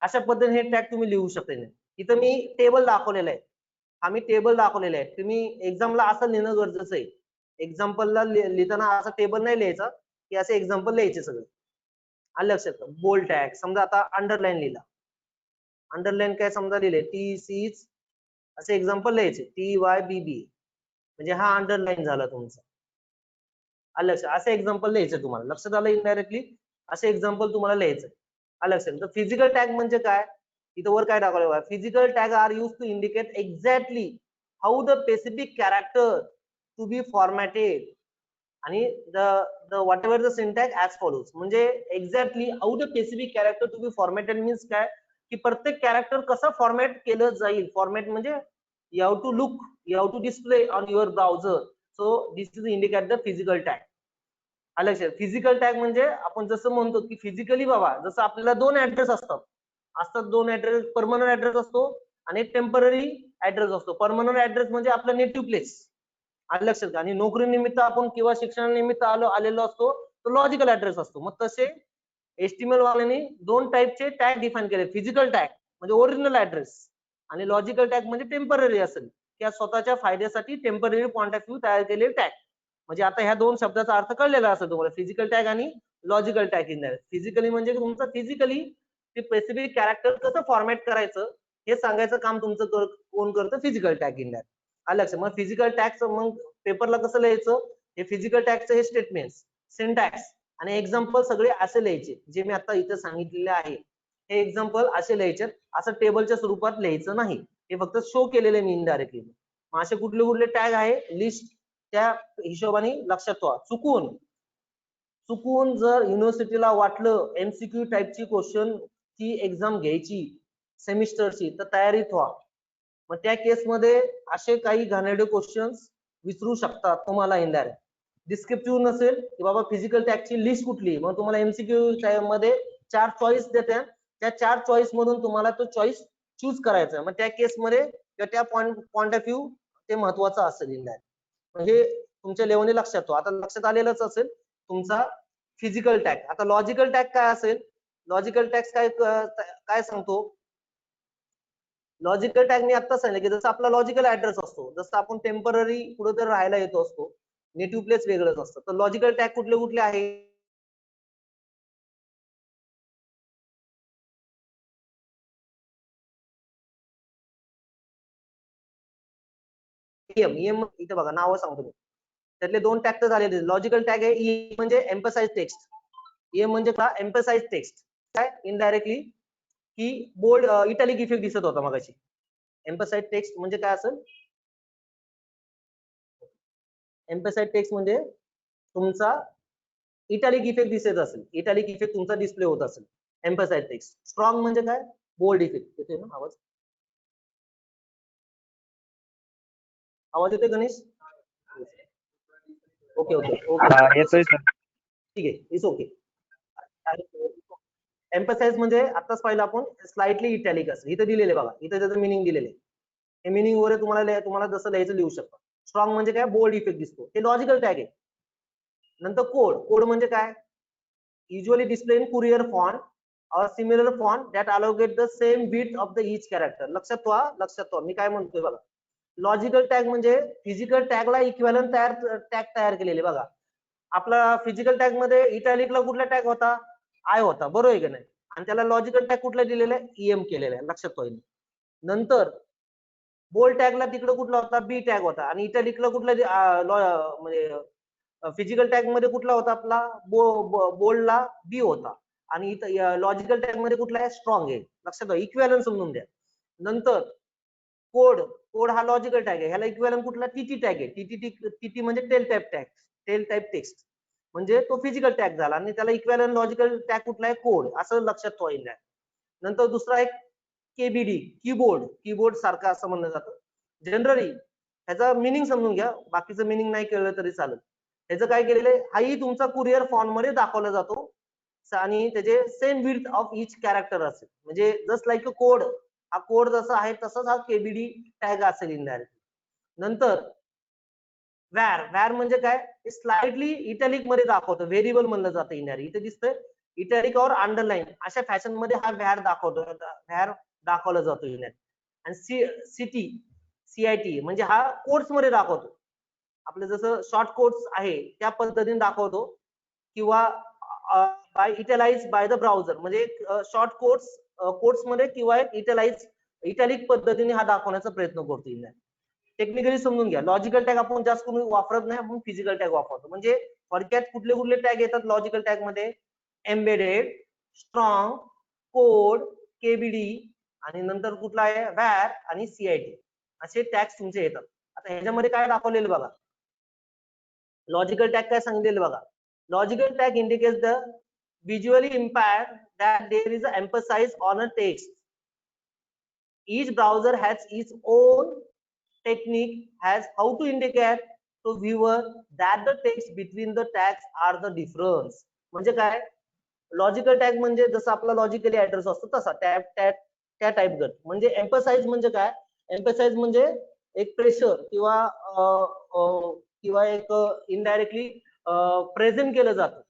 अशा पद्धतीने हे टॅग तुम्ही लिहू शकता. इथं मी टेबल दाखवलेलं आहे. आम्ही टेबल दाखवलेलं आहे. तुम्ही एक्झामला असं लिहिणं गरजेचं आहे. एक्झाम्पलला लिहिताना असं टेबल नाही लिहायचं की असे एक्झाम्पल लिहायचे सगळं. लक्षात बोल्ड टॅग समजा आता अंडरलाईन लिहिला. अंडरलाईन काय समजा लिहिले TC असे एक्झाम्पल लिहायचे TYBB म्हणजे हा अंडरलाईन झाला तुमचा. लक्षात असे एक्झाम्पल लिहायचे तुम्हाला. लक्षात आलं इनडायरेक्टली असे एक्झाम्पल तुम्हाला लिहायचं. लक्षात. तर फिजिकल टॅग म्हणजे काय इथं वर काय दाखवलं बघा. Physical tag are use to indicate exactly how the specific character to be formatted आणि the whatever the syntax as follows. म्हणजे exactly how the specific character to be formatted means काय की प्रत्येक कॅरेक्टर कसं format केलं जाईल. Format म्हणजे you have to look, you have to display on your browser. So this is indicate the physical tag. लक्षात. Physical tag म्हणजे आपण जसं म्हणतो की फिजिकली बाबा जसं आपल्याला दोन ऍड्रेस असतात दोन ऍड्रेस. परमनंट ऍड्रेस असतो आणि टेम्पररी ऍड्रेस असतो. परमनंट ऍड्रेस म्हणजे आपला नेटिव्ह प्लेस. लक्षात. आणि नोकरी निमित्त आपण किंवा शिक्षणानिमित्त आलेलो असतो तो लॉजिकल ऍड्रेस असतो. मग तसे HTML वाल्यांनी दोन टाईपचे टॅग डिफाईन केले. फिजिकल टॅग म्हणजे ओरिजिनल ऍड्रेस आणि लॉजिकल टॅग म्हणजे टेम्पररी असेल किंवा स्वतःच्या फायद्यासाठी टेम्पररी पॉइंट ऑफ व्ह्यू तयार केलेले टॅग. म्हणजे आता ह्या दोन शब्दाचा अर्थ कळलेला असेल तुम्हाला फिजिकल टॅग आणि लॉजिकल टॅग. इन फिजिकली म्हणजे तुमचं फिजिकली ते स्पेसिफिक कॅरेक्टर कसं फॉर्मॅट करायचं हे सांगायचं काम तुमचं कोण करतं फिजिकल टॅग. इन लक्षात. मग फिजिकल टॅगचं मग पेपरला कसं लिहायचं हे फिजिकल टॅगचं हे स्टेटमेंट सिंटॅक्स आणि एक्झाम्पल सगळे असे लिहायचे जे मी आता इथं सांगितलेले आहे. हे एक्झाम्पल असे लिहायचे. असं टेबलच्या स्वरूपात लिहायचं नाही. हे फक्त शो केलेले मी इनडायरेक्टली. मग असे कुठले कुठले टॅग आहे लिस्ट त्या हिशोबाने लक्षात ठेवा. चुकून जर युनिव्हर्सिटीला वाटलं MCQ टाईपची क्वेश्चन ची एक्झाम घ्यायची सेमिस्टरची तर तयारीत व्हा. मग त्या केसमध्ये असे काही घाणेरडे क्वेश्चन्स विचारू शकतात तुम्हाला इनडायरेक्ट. डिस्क्रिप्टिव्ह नसेल की बाबा फिजिकल टॅगची लिस्ट कुठली मग तुम्हाला MCQ मध्ये 4 चॉईस देते. त्या 4 चॉईस मधून तुम्हाला तो चॉईस चूज करायचा. मग त्या केसमध्ये त्या पॉइंट ऑफ व्ह्यू ते महत्वाचं असेल इनडायरेक्ट. म्हणजे तुमच्या लेवलने लक्षात ठेवा. आता लक्षात आलेलंच असेल तुमचा फिजिकल टॅग. आता लॉजिकल टॅग काय असेल. लॉजिकल टॅग काय सांगतो. लॉजिकल टॅग मी आता सांगितलं की जसं आपला लॉजिकल ऍड्रेस असतो जसं आपण टेम्पररी कुठेतरी राहायला येतो असतो नेटिव्ह प्लेस वेगळंच असतं. तर लॉजिकल टॅग कुठले कुठले आहे ईएम ईएम इथे बघा नाव सांगतो मी. त्यातले 2 टॅग तर झालेले. लॉजिकल टॅग आहे ई म्हणजे एम्फसाइज टेक्स्ट. ईएम म्हणजे का एम्फसाइज टेक्स्ट. काय इनडायरेक्टली की बोल्ड इटॅलिक इफेक्ट दिसत होता मगाशी. एम्फसाइज टेक्स्ट म्हणजे काय असेल? एम्फसाइज टेक्स्ट म्हणजे तुमचा इटॅलिक इफेक्ट दिसत असेल. इटॅलिक इफेक्ट तुमचा डिस्प्ले होत असेल. Emphasise text. स्ट्रॉंग म्हणजे काय? Bold effect. येते ना आवाज? आवाज येतोय गणेश? ओके ओके ओके येतोय सर. ठीक आहे. It's okay. एम्फसाइज म्हणजे आताच पाहिलं आपण स्लाइटली इटॅलिक असेल. इथे दिलेले बघा. इथे त्याचं मिनिंग दिलेले. हे मिनिंग वगैरे तुम्हाला जसं लिहायचं लिहू शकता. स्ट्रॉंग म्हणजे काय? बोल्ड इफेक्ट दिसतो. हे लॉजिकल टॅग आहे. नंतर कोड. कोड म्हणजे काय? Usually display in courier font or similar font that allocate the same width of the each character. लक्षात ठेवा. मी काय म्हणतोय बघा. लॉजिकल टॅग म्हणजे फिजिकल टॅगला इक्विव्हॅलंट टॅग तयार केलेले बघा. आपला फिजिकल टॅग मध्ये इटॅलिकला कुठला टॅग होता? आय होता. बरोबर आहे की नाही? आणि त्याला लॉजिकल टॅग कुठला दिलेला आहे? ईएम केलेला आहे. लक्षात ठेवा. नंतर बोल्ड टॅगला तिकडे कुठला होता? बी टॅग होता. आणि इटॅलिकला कुठला म्हणजे फिजिकल टॅग मध्ये कुठला होता आपला? बोल्डला बी होता. आणि इथं लॉजिकल टॅग मध्ये कुठला आहे? स्ट्रॉंग आहे. लक्षात ठेवा. इक्विव्हॅलंट समजून द्या. नंतर कोड हा लॉजिकल टॅग आहे. ह्याला इक्विव्हॅलंट कुठला? टीटी टॅग आहे. टीटी म्हणजे टेल टाइप टेक्स्ट म्हणजे तो फिजिकल टॅग झाला. आणि त्याला इक्विव्हॅलंट लॉजिकल टॅग कुठला आहे? कोड. असं लक्षात ठेवा. नंतर दुसरा एक केबीडी कीबोर्ड सारखा असं म्हणलं जातं. जनरली ह्याचा मिनिंग समजून घ्या. बाकीचं मिनिंग नाही कळलं तरी चालेल. ह्याचं काय केलेलं आहे? हाही तुमचा कुरिअर फॉन्ट मध्ये दाखवला जातो. आणि त्याचे same width of each character असेल. म्हणजे जस्ट लाईक अ कोड. हा कोड जसा आहे तसंच हा केबीडी टॅग असेल इनडायरेक्ट. नंतर वॅर म्हणजे काय? स्लाइटली इटॅलिक मध्ये दाखवतो. व्हेरिएबल म्हणलं जातं इनडायरेक्ट. इथे दिसतंय इटॅलिक और अंडरलाईन अशा फॅशन मध्ये हा व्हॅर दाखवला जातो इनडायरेक्ट. आणि सीआयटी म्हणजे हा कोड्स मध्ये दाखवतो. आपलं जसं शॉर्ट कोड्स आहे त्या पद्धतीने दाखवतो. किंवा बाय इटॅलाइज बाय द ब्राउझर म्हणजे शॉर्ट कोड्स मध्ये किंवा इटॅलिक पद्धतीने हा दाखवण्याचा प्रयत्न करतो. टेक्निकली समजून घ्या. लॉजिकल टॅग आपण जास्त करून वापरत नाही. आपण फिजिकल टॅग वापरतो. म्हणजे थोडक्यात कुठले टॅग येतात लॉजिकल टॅग मध्ये? एम्बेडेड, स्ट्रॉंग, कोड, केबीडी आणि नंतर कुठला आहे? वॅर आणि सीआयटी असे टॅग्स तुमचे येतात. आता ह्याच्यामध्ये काय दाखवलेलं बघा. लॉजिकल टॅग काय सांगितलेलं बघा. Logical tag indicates the visually impaired that there is an emphasis on a text. Each browser has its own technique as how to indicate to viewer that the text between the tags are the difference. म्हणजे काय? Logical tag म्हणजे जसं आपला logically address असतो तसा त्या type गत. म्हणजे एम्फसाइज म्हणजे काय? एम्फसाइज म्हणजे एक प्रेशर किंवा एक इनडायरेक्टली प्रेझेंट केलं जातं.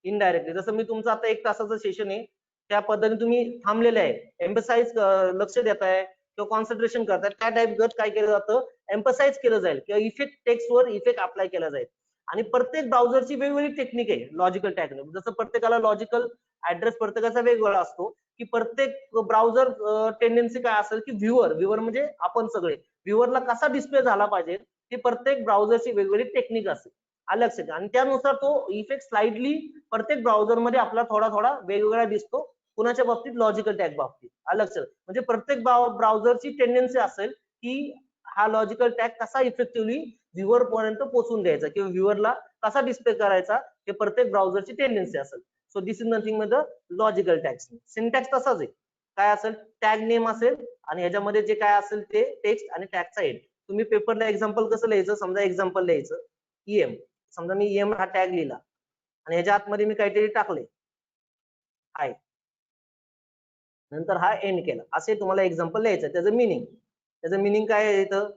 इनडायरेक्टली जसं मी तुमचं आता 1 तासाचं सेशन आहे त्या पद्धतीने तुम्ही थांबलेले आहे. एम्फसाइज लक्ष देताय किंवा कॉन्सन्ट्रेशन करताय त्या टाइप गत काय केलं जातं? एम्फसाइज केलं जाईल किंवा इफेक्ट टेक्स्टवर इफेक्ट अप्लाय केला जाईल. आणि प्रत्येक ब्राउझरची वेगवेगळी टेक्निक आहे लॉजिकल टॅग. जसं प्रत्येकाला लॉजिकल ऍड्रेस प्रत्येकाचा वेगवेगळा असतो की प्रत्येक ब्राउझर टेंडन्सी काय असेल की व्ह्युअर म्हणजे आपण सगळे व्ह्युअरला कसा डिस्प्ले झाला पाहिजे ती प्रत्येक ब्राउझरची वेगवेगळी टेक्निक असेल. लक्षात घ्या. आणि त्यानुसार तो इफेक्ट स्लाइडली प्रत्येक ब्राउझर मध्ये आपला थोडा वेगवेगळा दिसतो. कुणाच्या बाबतीत? लॉजिकल टॅग बाबतीत. लक्षात म्हणजे प्रत्येक ब्राउझरची टेंडन्सी असेल की हा लॉजिकल टॅग कसा इफेक्टिव्हली व्ह्युअर पर्यंत पोहोचून द्यायचा किंवा व्ह्युअरला कसा डिस्प्ले करायचा हे प्रत्येक ब्राउझरची टेंडन्सी असेल. So this is nothing with the logical tag. Syntax तसाच आहे. काय असेल? टॅग नेम असेल आणि ह्याच्यामध्ये जे काय असेल ते टेक्स्ट आणि टॅगचा हेड. तुम्ही पेपरला एक्झाम्पल कसं लिहायचं? समजा एक्झाम्पल लिहायचं ईएम. समजा मी ईएम हा टॅग लिहिला आणि ह्याच्या आतमध्ये मी काहीतरी टाकले हाय नंतर हा एंड केला असे तुम्हाला एक्झाम्पल लिहायचं. त्याचं मिनिंग काय आहे इथं?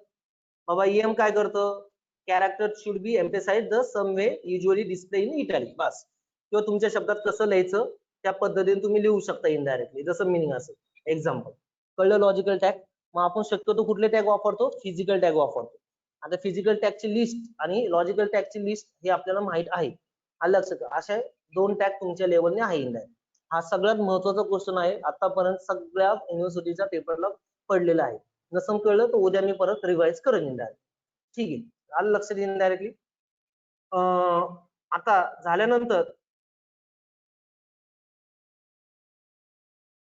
बाबा ईएम काय करतं? Character should be emphasize the same way usually display in italic. बस. किंवा तुमच्या शब्दात कसं लिहायचं त्या पद्धतीने तुम्ही लिहू शकता इनडायरेक्टली जसं मिनिंग असेल. एक्झाम्पल कळलं? Logical tag. मग आपण शक्यतो कुठले टॅग वापरतो? फिजिकल टॅग वापरतो. आता फिजिकल टॅगची लिस्ट आणि लॉजिकल टॅगची लिस्ट हे आपल्याला माहित आहे. लक्षात असे 2 टॅग तुमच्या लेवलने आहे इनडायरेक्ट. हा सगळ्यात महत्वाचा क्वेश्चन आहे. आतापर्यंत सगळ्या युनिव्हर्सिटीच्या पेपरला पडलेला आहे. नसं कळलं तर उद्या मी परत रिवाइज करेन इनडायरेक्ट. ठीक आहे, आलं लक्षात इनडायरेक्टली. आता झाल्यानंतर